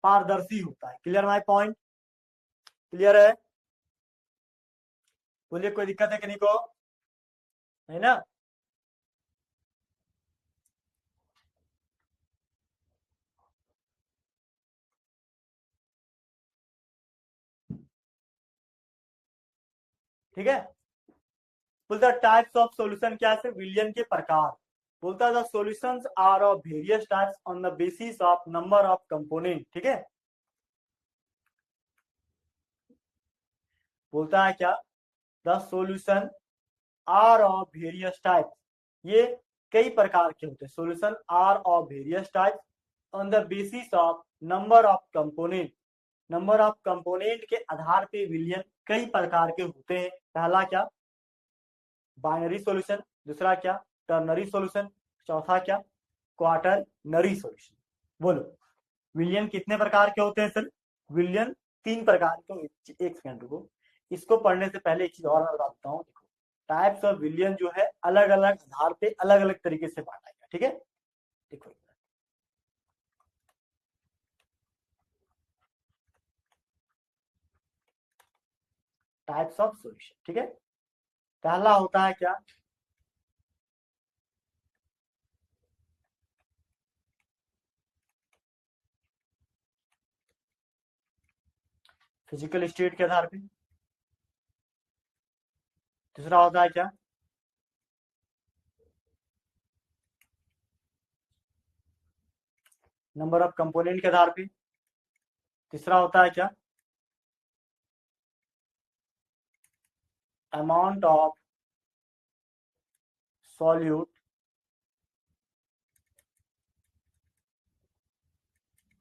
पारदर्शी होता है। Clear my point? क्लियर है? बोलिए कोई दिक्कत है कि नहीं, को नहीं ना। ठीक है, बोलता है टाइप्स ऑफ सॉल्यूशन क्या है, विलियन के प्रकार। बोलता है the solutions are of various types on the basis of number of component. ठीक है, बोलता है क्या, the solution are of various types, ये कई प्रकार के होते हैं। Solution are of various types on the basis of number of component. Number of component के आधार पे विलियन कई प्रकार के होते हैं। पहला क्या, बाइनरी सॉल्यूशन, दूसरा क्या, टर्नरी सॉल्यूशन, चौथा क्या, क्वाटरनरी सॉल्यूशन। बोलो विलयन कितने प्रकार के होते हैं सर? विलयन 3 प्रकार के। एक सेकंड रुको, इसको पढ़ने से पहले एक चीज और मैं बता देता हूँ। देखो टाइप्स ऑफ विलयन जो है अलग अलग आधार पे अलग अलग तरीके से बांटा गया, ठीक है। देखो टाइप्स ऑफ सॉल्यूशन, ठीक है। पहला होता है क्या, फिजिकल स्टेट के आधार पे। दूसरा होता है क्या, नंबर ऑफ कंपोनेंट के आधार पे। तीसरा होता है क्या, amount of solute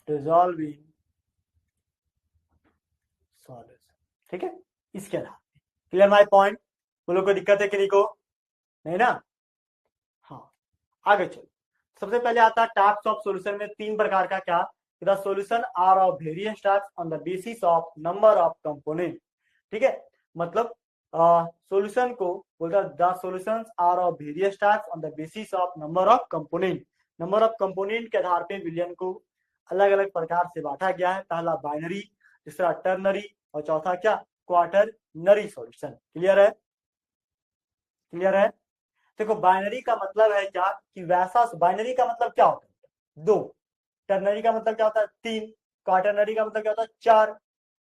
dissolve in solution, ठीक है, इसके आधार पे। Clear my point? बोलो कोई दिक्कत है कि नहीं को? नहीं ना? हाँ, आगे चलो। सबसे पहले आता है टाइप्स ऑफ सॉल्यूशन में 3 प्रकार का क्या, the solution are of various types on the basis of number of component, ठीक है। मतलब सॉल्यूशन को बोलता the solutions are of various types on the basis of number of component. Number of component के आधार पे विलयन को अलग अलग प्रकार से बांटा गया है। पहला बाइनरी, दूसरा टर्नरी और चौथा क्या, क्वाटरनरी सॉल्यूशन। क्लियर है? क्लियर है? देखो बाइनरी का मतलब है क्या कि वैसा, बाइनरी का मतलब क्या होता है, 2। टर्नरी का मतलब क्या होता है, 3। क्वाटरनरी का मतलब क्या होता है, 4।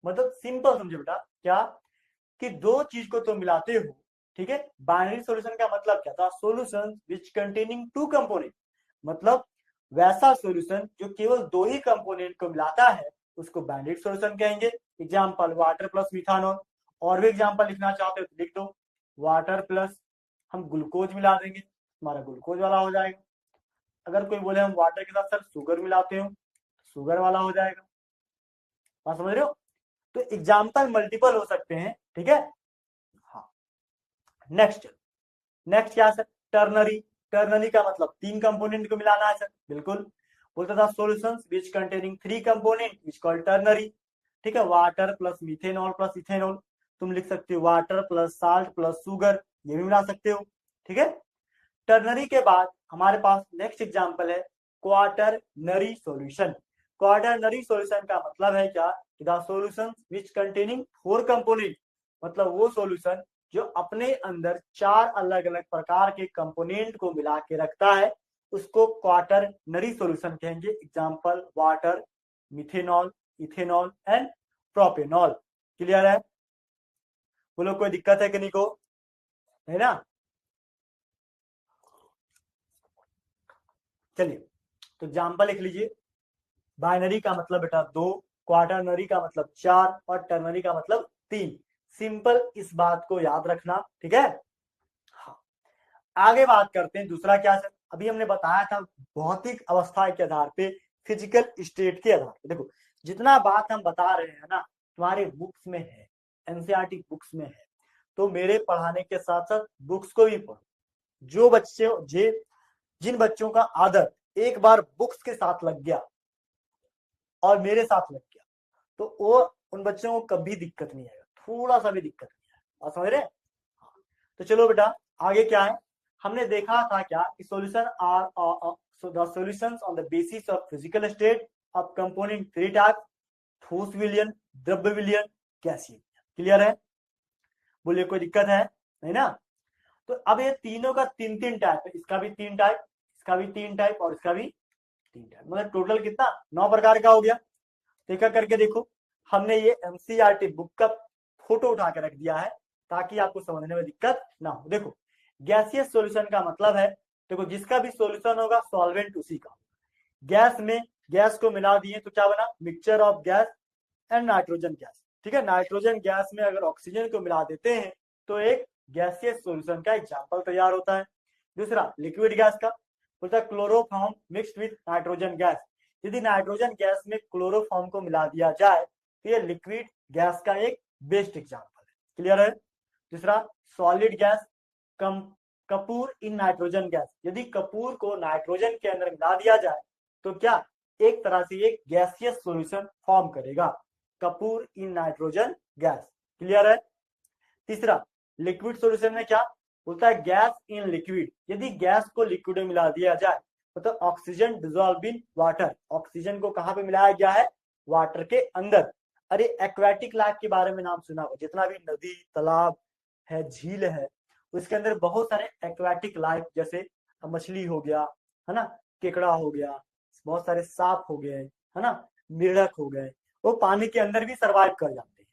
मतलब सिंपल समझो बेटा, क्या कि 2 चीज को तुम मिलाते हो, ठीक है। बाइनरी सॉल्यूशन का मतलब क्या था, सॉल्यूशन विच कंटेनिंग 2 कंपोनेंट। मतलब वैसा सॉल्यूशन जो केवल 2 ही कंपोनेंट को मिलाता है उसको बाइनरी सॉल्यूशन कहेंगे। Example water plus methanol. और भी एग्जांपल लिखना चाहते हो तो लिख दो, वाटर प्लस हम ग्लूकोज मिला देंगे, हमारा ग्लूकोज वाला हो जाएगा। अगर कोई बोले हम वाटर के साथ सर शुगर मिलाते हो, शुगर वाला हो जाएगा। बात समझ रहे हो? तो एग्जाम्पल मल्टीपल हो सकते हैं, ठीक है। हाँ, नेक्स्ट नेक्स्ट क्या सर, टर्नरी। टर्नरी का मतलब 3 कंपोनेंट को मिलाना है सर, बिल्कुल। बोलता था सॉल्यूशंस विच कंटेनिंग 3 कंपोनेंट विच कॉल्ड टर्नरी, ठीक है। Water plus methanol plus ethanol, तुम लिख सकते हो water plus salt plus sugar, ये भी मिला सकते हो, ठीक है। टर्नरी के बाद हमारे पास नेक्स्ट एग्जांपल है क्वाटरनरी सॉल्यूशन। क्वाटरनरी सॉल्यूशन का मतलब है क्या, the solution which containing 4 component. मतलब वो सॉल्यूशन जो अपने अंदर 4 अलग अलग प्रकार के कंपोनेंट को मिला के रखता है उसको क्वाटरनरी सॉल्यूशन कहेंगे। Example water, methanol, ethanol and propanol. Clear है? बोलो कोई दिक्कत है कि नहीं को? है ना? चलिए तो एग्जाम्पल लिख लीजिए। बाइनरी का मतलब बेटा 2, क्वाटरनरी का मतलब 4 और टर्नरी का मतलब 3। सिंपल, इस बात को याद रखना, ठीक है। हाँ, आगे बात करते हैं दूसरा क्या है। अभी हमने बताया था भौतिक अवस्था के आधार पे, फिजिकल स्टेट के आधार पे। देखो जितना बात हम बता रहे हैं ना तुम्हारे बुक्स में है, एनसीईआरटी बुक्स में है, तो मेरे पढ़ाने के साथ साथ बुक्स को भी पढ़ो। जो बच्चे जिन बच्चों का आदत एक बार बुक्स के साथ लग गया और मेरे साथ लग गया तो वो उन बच्चों को कभी दिक्कत नहीं आएगा, थोड़ा सा भी दिक्कत नहीं आएगा। आप समझ रहे हैं? तो चलो बेटा आगे क्या है, हमने देखा था क्या कि solution are the solutions on the basis of physical state of component 3 type, ठोस विलयन, द्रव्य विलयन, गैसीय विलयन। क्लियर है? बोलिए कोई दिक्कत है? नहीं ना? तो अब ये तीनों का 3-3 टाइप है, इसका भी 3 टाइप, इसका भी 3 टाइप और इसका भी 3 टाइप। मतलब टोटल कितना, 9 प्रकार का हो गया। देखा करके देखो, हमने ये एनसीईआरटी बुक का फोटो उठा के रख दिया है ताकि आपको समझने में दिक्कत ना हो। देखो गैसियस सॉल्यूशन का मतलब है, देखो जिसका भी सॉल्यूशन होगा सॉल्वेंट उसी का। गैस में गैस को मिला दिए तो क्या बना, mixture of gas and nitrogen gas, ठीक है। नाइट्रोजन गैस में अगर ऑक्सीजन को मिला देते हैं तो एक गैसियस सॉल्यूशन का एग्जांपल तैयार होता है। दूसरा लिक्विड गैस का बोलता है chloroform mixed with nitrogen gas. यदि नाइट्रोजन गैस में क्लोरोफॉर्म को मिला दिया जाए तो ये लिक्विड गैस का एक बेस्ट एग्जांपल है। क्लियर है? दूसरा solid gas, Kapoor in nitrogen gas, यदि कपूर को नाइट्रोजन के अंदर मिला दिया जाए तो क्या एक तरह से एक गैसियस सॉल्यूशन फॉर्म करेगा, Kapoor in nitrogen gas. Clear है। तीसरा, लिक्विड सॉल्यूशन में क्या होता है, गैस इन लिक्विड, यदि गैस को लिक्विड में मिला दिया जाए तो oxygen dissolve in water, oxygen को कहां पे मिलाया गया है, वाटर के अंदर। अरे एक्वेटिक लाइफ के बारे में नाम सुना हो, जितना भी नदी तालाब है झील है उसके अंदर बहुत सारे एक्वेटिक लाइफ, जैसे मछली हो गया है ना, केकड़ा हो गया, बहुत सारे सांप हो गए है ना, मेढक हो गए, वो पानी के अंदर भी सर्वाइव कर जाते हैं।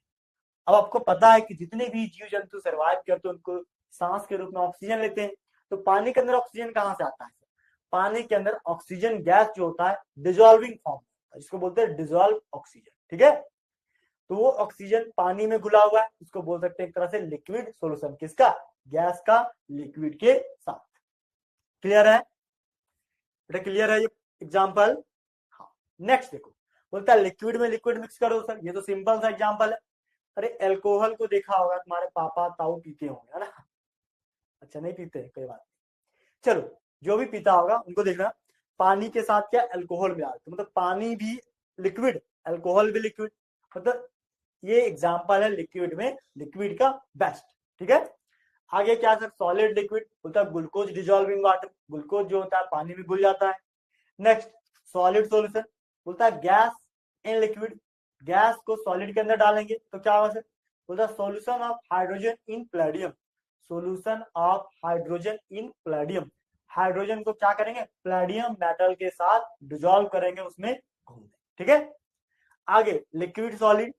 अब आपको पता है कि जितने भी जीव जंतु सर्वाइव करते हैं उनको सांस के रूप में ऑक्सीजन लेते हैं, तो पानी के अंदर ऑक्सीजन कहां से आता है, पानी के अंदर ऑक्सीजन गैस जो होता है डिजोल्विंग फॉर्म, जिसको बोलते हैं डिजोल्व ऑक्सीजन। ठीक है, तो वो ऑक्सीजन पानी में घुला हुआ है, उसको बोल सकते हैं एक तरह से लिक्विड सॉल्यूशन, किसका, गैस का लिक्विड के साथ। क्लियर है बेटा, क्लियर है ये एग्जांपल। हाँ, नेक्स्ट देखो, बोलता है लिक्विड में लिक्विड मिक्स करो सर, ये तो सिंपल सा एग्जांपल है। अरे एल्कोहल को देखा होगा तुम्हारे पापा ताऊ पीते होंगे है ना, अच्छा नहीं पीते, कोई बात नहीं, चलो जो भी पीता होगा उनको देखना, पानी के साथ क्या अल्कोहल मिला, तो मतलब पानी भी लिक्विड, अल्कोहल भी लिक्विड, मतलब ये एग्जांपल है लिक्विड में लिक्विड का बेस्ट। ठीक है, आगे क्या सर, सॉलिड लिक्विड, बोलता है ग्लूकोज डिजोल्विंग वाटर, ग्लूकोज जो होता है पानी में घुल जाता है। नेक्स्ट सॉलिड सॉल्यूशन, बोलता है गैस इन लिक्विड, गैस को सॉलिड के अंदर डालेंगे तो क्या होगा सर, बोलता है solution of hydrogen in Palladium, solution of hydrogen in Palladium, hydrogen को क्या करेंगे, प्लेडियम मेटल के साथ डिजोल्व करेंगे, उसमें घोल देंगे। ठीक है, आगे लिक्विड सॉलिड,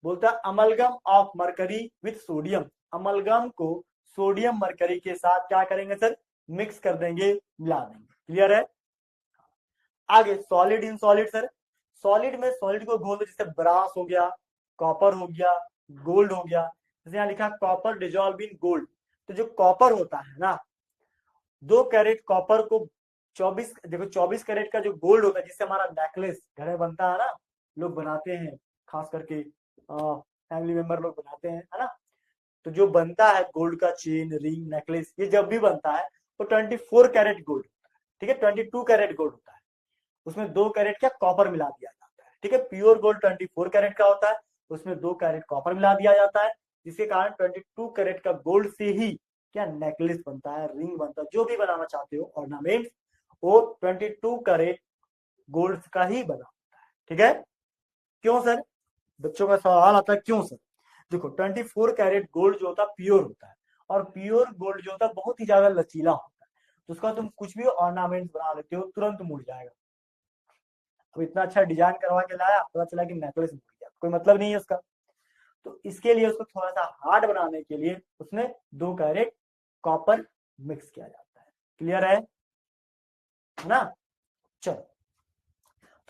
बोलता है amalgam of mercury with sodium, amalgam को सोडियम मरकरी के साथ क्या करेंगे सर, मिक्स कर देंगे, मिला देंगे। क्लियर है। आगे solid in solid sir, solid में सॉलिड को घोल दो, जैसे ब्रास हो गया, कॉपर हो गया, गोल्ड हो गया, जैसे यहाँ लिखा कॉपर डिजोल्व इन गोल्ड, तो जो कॉपर होता है ना, 2 कैरेट कॉपर को 24, देखो 24 कैरेट का जो गोल्ड होता है जिससे हमारा नेकलेस घर में बनता है ना, लोग बनाते हैं, खास करके फैमिली मेंबर लोग बनाते हैं है ना, तो जो बनता है गोल्ड का चेन रिंग नेकलेस, ये जब भी बनता है तो 24 कैरेट गोल्ड होता है। ठीक है, 22 कैरेट गोल्ड होता है, उसमें 2 कैरेट क्या कॉपर मिला दिया जाता है। ठीक है, प्योर गोल्ड 24 कैरेट का होता है, उसमें 2 कैरेट कॉपर मिला दिया जाता है, जिसके कारण 22 कैरेट का गोल्ड से ही क्या नेकलेस बनता है, रिंग बनता है, जो भी बनाना चाहते हो ऑर्नामेंट, वो 22 कैरेट गोल्ड का ही बना होता है। ठीक है, क्यों सर, बच्चों का सवाल आता है क्यों सर, देखो 24 कैरेट गोल्ड जो होता है प्योर होता है, और प्योर गोल्ड जो होता है बहुत ही ज्यादा लचीला होता है, तो उसका तुम कुछ भी ऑर्नामेंट बना लेते हो तुरंत मुड़ जाएगा। अब इतना अच्छा डिजाइन करवा के लाया, पता चला कि नेकलेस मुड़ गया, कोई मतलब नहीं है उसका, तो इसके लिए उसको थोड़ा सा हार्ड बनाने के लिए उसमें 2 कैरेट कॉपर मिक्स किया जाता है। क्लियर है ना, चलो,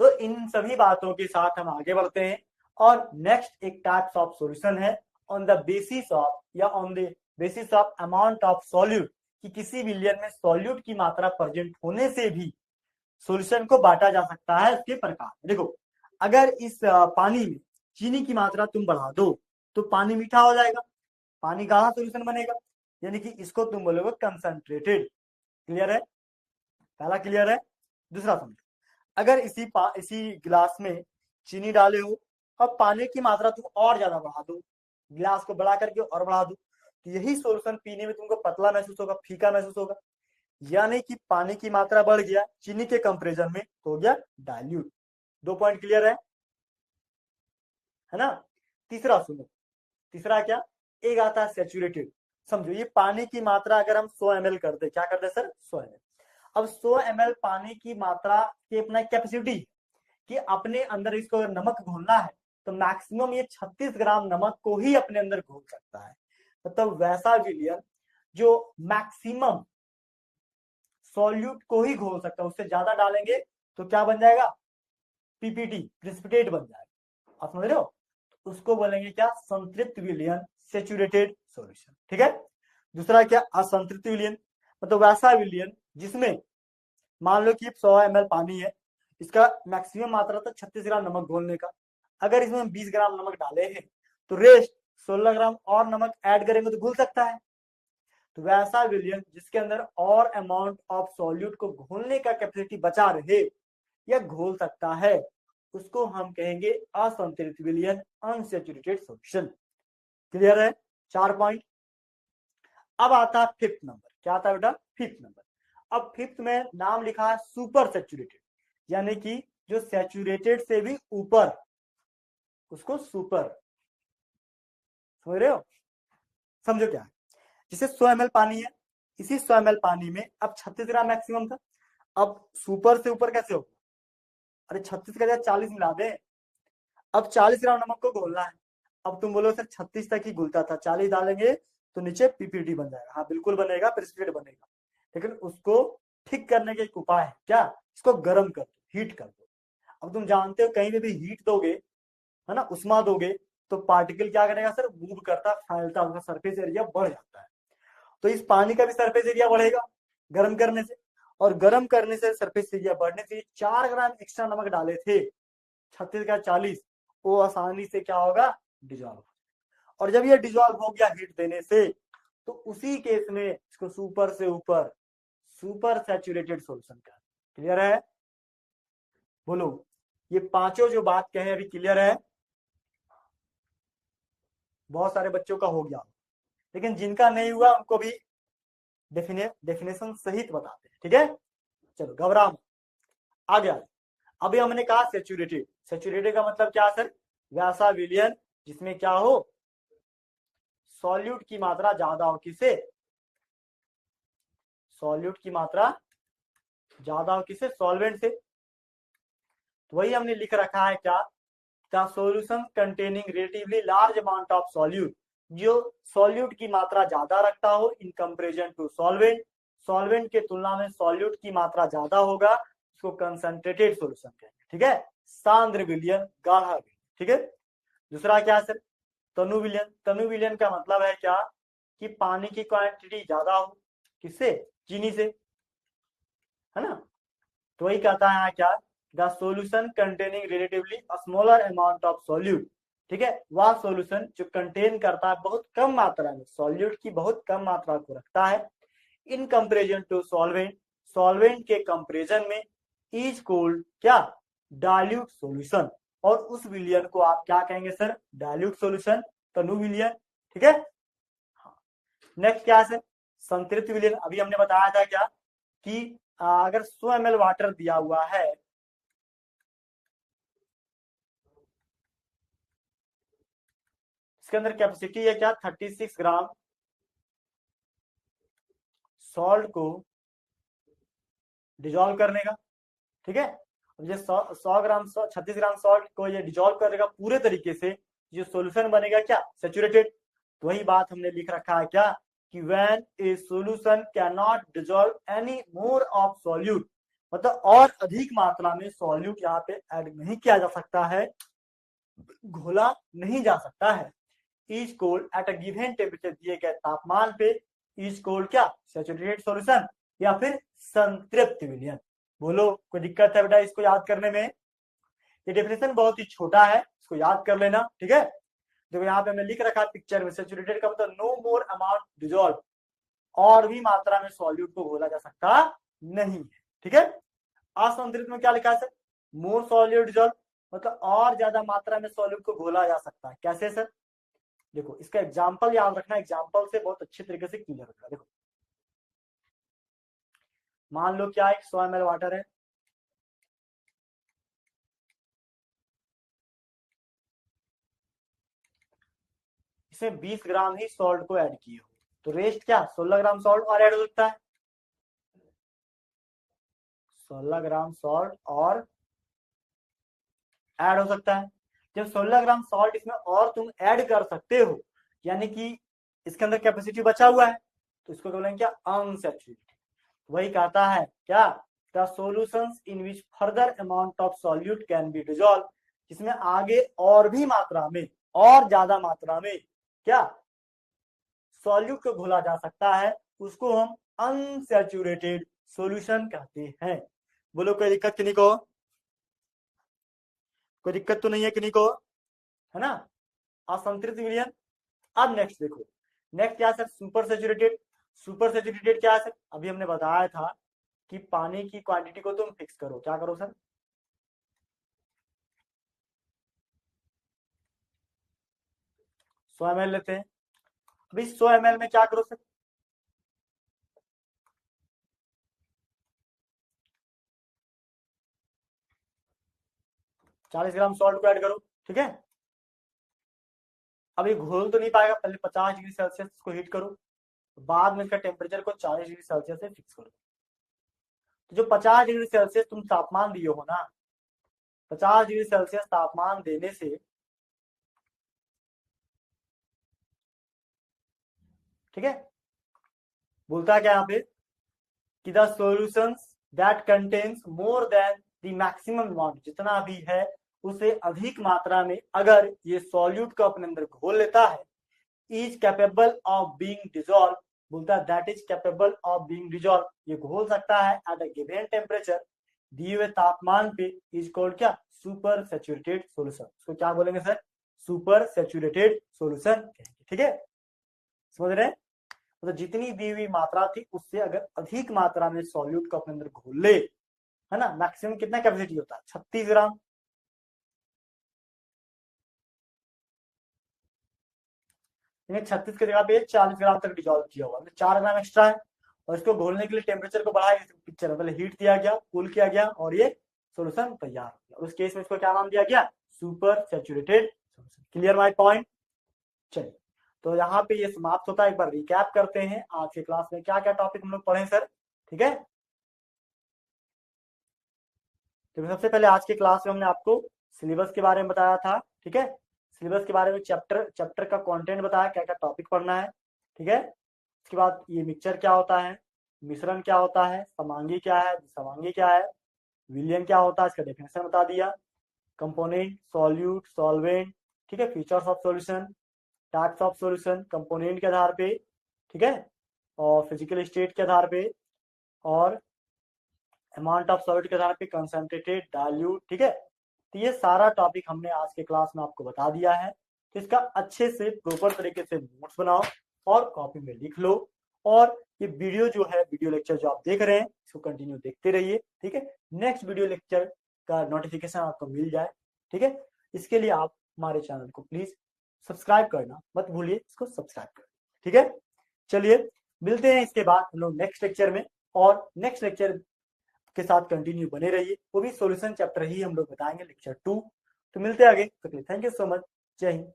तो इन सभी बातों के साथ हम आगे बढ़ते हैं, और नेक्स्ट एक टाइप्स ऑफ सॉल्यूशन है ऑन द बेसिस ऑफ, या on the basis of amount of solute, कि किसी विलियन में सॉल्यूट की मात्रा प्रेजेंट होने से भी सॉल्यूशन को बांटा जा सकता है उसके प्रकार। देखो अगर इस पानी में चीनी की मात्रा तुम बढ़ा दो तो पानी मीठा हो जाएगा, पानी गाढ़ा सॉल्यूशन बनेगा, यानी कि इसको तुम बोलोगे कंसंट्रेटेड। क्लियर है, पहला क्लियर है। दूसरा समझो, अगर इसी गिलास में चीनी डाले हो और पानी की मात्रा तुम और ज्यादा बढ़ा दो, गिलास को बढ़ा करके और बढ़ा दो, तो यही सॉल्यूशन पीने में तुमको पतला महसूस होगा, फीका महसूस होगा, यानी कि पानी की मात्रा बढ़ गया चीनी के कंपैरिजन में तो हो गया डाइल्यूट। 2 पॉइंट क्लियर है ना। तीसरा सुनो, तीसरा क्या, एक आता है सैचुरेटेड, समझो ये पानी की मात्रा अगर हम 100 ml करते, क्या करते सर 100 ml, अब 100 ml पानी की मात्रा की अपना कैपेसिटी कि अपने अंदर इसको अगर नमक घोलना है तो मैक्सिमम ये 36 ग्राम नमक को ही अपने अंदर घोल सकता है, मतलब वैसा विलियन जो मैक्सिमम सॉल्यूट को ही घोल सकता है, उससे ज्यादा डालेंगे तो क्या बन जाएगा, पीपीटी प्रिसिपिटेट बन जाएगा, आप समझ रहे हो, उसको बोलेंगे क्या, संतृप्त विलियन, सैचुरेटेड सॉल्यूशन। ठीक है, दूसरा क्या, असंतृप्त विलियन, मतलब वैसा विलियन जिसमें मान लो कि 100 ml पानी है, इसका मैक्सिमम मात्रा था 36 ग्राम नमक घोलने का, अगर इसमें 20 ग्राम नमक डाले हैं तो रेस्ट 16 ग्राम और नमक ऐड करेंगे तो घुल सकता है, तो वैसा विलयन जिसके अंदर और अमाउंट ऑफ सॉल्यूट को घोलने का कैपेसिटी बचा रहे या घोल सकता है, उसको हम कहेंगे असंतृप्त विलयन, अनसैचुरेटेड सॉल्यूशन। क्लियर है? 4 पॉइंट। अब आता है फिफ्थ नंबर। क्या आता है बेटा? Fifth number. अब फिफ्थ में नाम लिखा है सुपर सैचुरेटेड, यानी कि जो सैचुरेटेड से भी ऊपर, उसको सुपर। समझ रहे हो? समझो क्या है। जैसे 100 ml पानी है, इसी 100 ml पानी में अब 36 ग्राम मैक्सिमम था। अब सुपर से ऊपर कैसे होगा? अरे 36 का जगह 40 मिला दे। अब 40 ग्राम नमक को घोलना है। अब तुम बोलो सर 36 तक ही घुलता था, 40 डालेंगे तो नीचे पीपीटी बन जाएगा। हाँ बिल्कुल बनेगा, प्रेसिपिटेट बनेगा, लेकिन उसको ठीक करने का एक उपाय है। क्या? इसको गर्म कर दो, हीट कर दो। अब तुम जानते हो कहीं पे भी हीट दोगे, है ना, उष्मा दोगे, तो पार्टिकल क्या करेगा सर? मूव करता, फैलता, उसका सरफेस एरिया बढ़ जाता है। तो इस पानी का भी सरफेस एरिया बढ़ेगा गर्म करने से, और गर्म करने से सरफेस एरिया बढ़ने से 4 ग्राम एक्स्ट्रा नमक डाले थे, 36 का 40, वो आसानी से क्या होगा? डिजॉल्व। और जब ये डिजॉल्व हो गया हीट देने से, तो उसी केस में इसको सुपर से ऊपर, सुपर सैचुरेटेड सॉल्यूशन का। क्लियर है? बोलो, ये पांचों जो बात कहे अभी क्लियर है? बहुत सारे बच्चों का हो गया, लेकिन जिनका नहीं हुआ उनको भी डेफिनेशन सहित बताते हैं। ठीक है, चलो घबरा मत, आगे आ। अभी हमने कहा सेचुरेटेड। सेचुरेटेड का मतलब क्या सर? वैसा विलयन जिसमें क्या हो? सॉल्यूट की मात्रा ज्यादा हो। किसे? सॉल्यूट की मात्रा ज्यादा हो। किसे? सॉल्वेंट से। तो वही हमने लिख रखा है क्या? The solution containing relatively large amount of solute, जो सॉल्यूट की मात्रा ज्यादा रखता हो in comparison to solvent, solvent के तुलना में सॉल्यूट की मात्रा ज्यादा होगा, इसको कंसंट्रेटेड सॉल्यूशन कहेंगे। ठीक है, सांद्र विलयन, गाढ़ा विलयन। ठीक है, दूसरा क्या है सर? तनु विलयन। तनु विलयन का मतलब है क्या? कि पानी की क्वांटिटी ज्यादा हो। किससे? चीनी से, है ना। तो वही कहता है क्या? The solution containing relatively smaller amount of solute. ठीक है, वह सॉल्यूशन जो कंटेन करता है बहुत कम मात्रा में, सॉल्यूट की बहुत कम मात्रा को रखता है, in comparison to solvent, solvent के कंपेरिजन में, इज कॉल्ड क्या? Dilute solution. और उस विलयन को आप क्या कहेंगे सर? डाइल्यूट सॉल्यूशन, तनु विलयन। ठीक है, नेक्स्ट क्या है सर? संतृप्त विलयन। अभी हमने बताया था क्या कि अगर 100 ml वाटर दिया हुआ है, इसके अंदर कैपेसिटी है क्या? 36 ग्राम सॉल्ट को डिजोल्व करने का। ठीक है, ये 100 ग्राम 36 ग्राम सॉल्ट को ये डिजोल्व करेगा पूरे तरीके से, जो सॉल्यूशन बनेगा क्या? सेचुरेटेड। तो वही बात हमने लिख रखा है क्या कि when A solution can not dissolve any more of solute, मतलब और अधिक मात्रा में सॉल्यूट यहाँ पे ऐड नहीं किया जा सकता है, घोला नहीं जा सकता है, is cold at a given temperature, दिए गए तापमान पे, इज कोल्ड क्या? सैचुरेटेड सॉल्यूशन या फिर संतृप्त विलयन। बोलो, कोई दिक्कत है बेटा इसको याद करने में? ये डेफिनेशन बहुत ही छोटा है, इसको याद कर लेना। ठीक है, देखो यहाँ पे हमने लिख रखा है पिक्चर में, सैचुरेटेड का मतलब नो मोर अमाउंट डिजोल्व, और भी मात्रा में सॉल्यूट को घोला जा सकता नहीं है। ठीक है, असंतृप्त में क्या लिखा है सर? मोर सॉल्यूट डिजोल्व, मतलब और ज्यादा मात्रा में सॉल्यूट को घोला जा सकता है। कैसे सर? देखो इसका एग्जाम्पल याद रखना, एग्जाम्पल से बहुत अच्छे तरीके से क्लियर होगा। देखो मान लो क्या, एक 100 ml वाटर है, इसमें 20 ग्राम ही सॉल्ट को ऐड किए हो, तो रेस्ट क्या? 16 ग्राम सॉल्ट और ऐड हो सकता है। 16 ग्राम सॉल्ट और ऐड हो सकता है। जब 16 ग्राम सॉल्ट इसमें और तुम ऐड कर सकते हो, यानी कि इसके अंदर कैपेसिटी बचा हुआ है, तो इसको बोलेंगे क्या? अनसैचुरेटेड। वही कहता है क्या? The solutions in which further amount of solute can be dissolve, जिसमें आगे और भी मात्रा में, और ज्यादा मात्रा में क्या सॉल्यूट को घोला जा सकता है, उसको हम अनसैचुरेटेड सॉल्यूशन कहते हैं। बोलो, कोई दिक्कत किन्हीं को? कोई दिक्कत तो नहीं है किन्हीं को, है ना? असंतृप्त विलयन। अब नेक्स्ट देखो, नेक्स्ट क्या sir? Super saturated. Super saturated क्या है सर? अभी हमने बताया था कि पानी की क्वांटिटी को तुम फिक्स करो, क्या करो सर? 100 ml लेते हैं। अभी 100 ml में क्या करो सर? 40 ग्राम सॉल्ट को ऐड करो, ठीक है। अब ये घोल तो नहीं पाएगा, पहले 50 डिग्री सेल्सियस को हीट करो, बाद में इसका टेम्परेचर को 40 डिग्री सेल्सियस से फिक्स करो। तो जो 50 डिग्री सेल्सियस तुम तापमान दिए हो ना, 50 डिग्री सेल्सियस तापमान देने से, ठीक है, बोलता है क्या यहाँ पे कि the solutions that contains more than the maximum amount, जितना भी है उसे अधिक मात्रा में अगर ये सॉल्यूट को अपने अंदर घोल लेता है, is capable of being dissolve, बोलता है that is capable of being dissolve, ये घोल सकता है एट अ गिवन टेम्परेचर, दिए हुए तापमान पे, इज कॉल्ड क्या? Super saturated solution. इसको क्या बोलेंगे सर? सुपर सैचुरेटेड सॉल्यूशन, ठीक है, समझ रहे हैं? मतलब जितनी दी हुई मात्रा थी उससे अगर अधिक मात्रा में सॉल्यूट को अपने अंदर घोल ले, है ना, मैक्सिमम कितना कैपेसिटी होता है? 36 ग्राम। 36 की जगह पे 40 ग्राम तक डिजोल्व किया हुआ, मतलब 4 ग्राम एक्स्ट्रा है। और इसको घोलने के लिए टेम्परेचर को बढ़ाया, पिक्चर में पहले हीट दिया गया, कूल किया गया और ये सोल्यूशन तैयार हो गया। उस केस में इसको क्या नाम दिया गया? Super saturated solution. Clear my point? चलिए, तो यहाँ पे ये समाप्त होता है। एक बार रिकैप करते हैं आज के क्लास में क्या क्या टॉपिक हम लोग पढ़े सर, ठीक है। तो सबसे पहले आज के क्लास में हमने आपको सिलेबस के बारे में बताया था, ठीक है। सिलेबस के बारे में चैप्टर का कंटेंट बताया, क्या क्या टॉपिक पढ़ना है, ठीक है। उसके बाद ये मिक्सचर क्या होता है, मिश्रण क्या होता है, समांगी क्या है, समांगी क्या है, विलयन क्या होता है, इसका डेफिनेशन बता दिया, कंपोनेंट, सॉल्यूट, सॉल्वेंट, ठीक है, features of solution, types of solution component के आधार पे, ठीक है, और फिजिकल स्टेट के आधार पे, और अमाउंट ऑफ सॉल्यूट के आधार पे, कंसंट्रेटेड, डाइल्यूट, ठीक है। तो ये सारा टॉपिक हमने आज के क्लास में आपको बता दिया है। तो इसका अच्छे से प्रॉपर तरीके से नोट्स बनाओ और कॉपी में लिख लो, और ये वीडियो जो है, वीडियो लेक्चर जो आप देख रहे हैं, इसको कंटिन्यू देखते रहिए, ठीक है। नेक्स्ट वीडियो लेक्चर का नोटिफिकेशन आपको मिल जाए, ठीक है। इसके लिए आप हमारे चैनल को प्लीज सब्सक्राइब करना मत भूलिए, इसको सब्सक्राइब कर, ठीक है। चलिए, मिलते हैं इसके बाद हम लोग नेक्स्ट लेक्चर में, और नेक्स्ट लेक्चर के साथ कंटिन्यू बने रहिए, वो भी सॉल्यूशन चैप्टर ही हम लोग बताएंगे, लेक्चर 2। तो मिलते हैं आगे, तो थैंक यू सो मच, जय हिंद।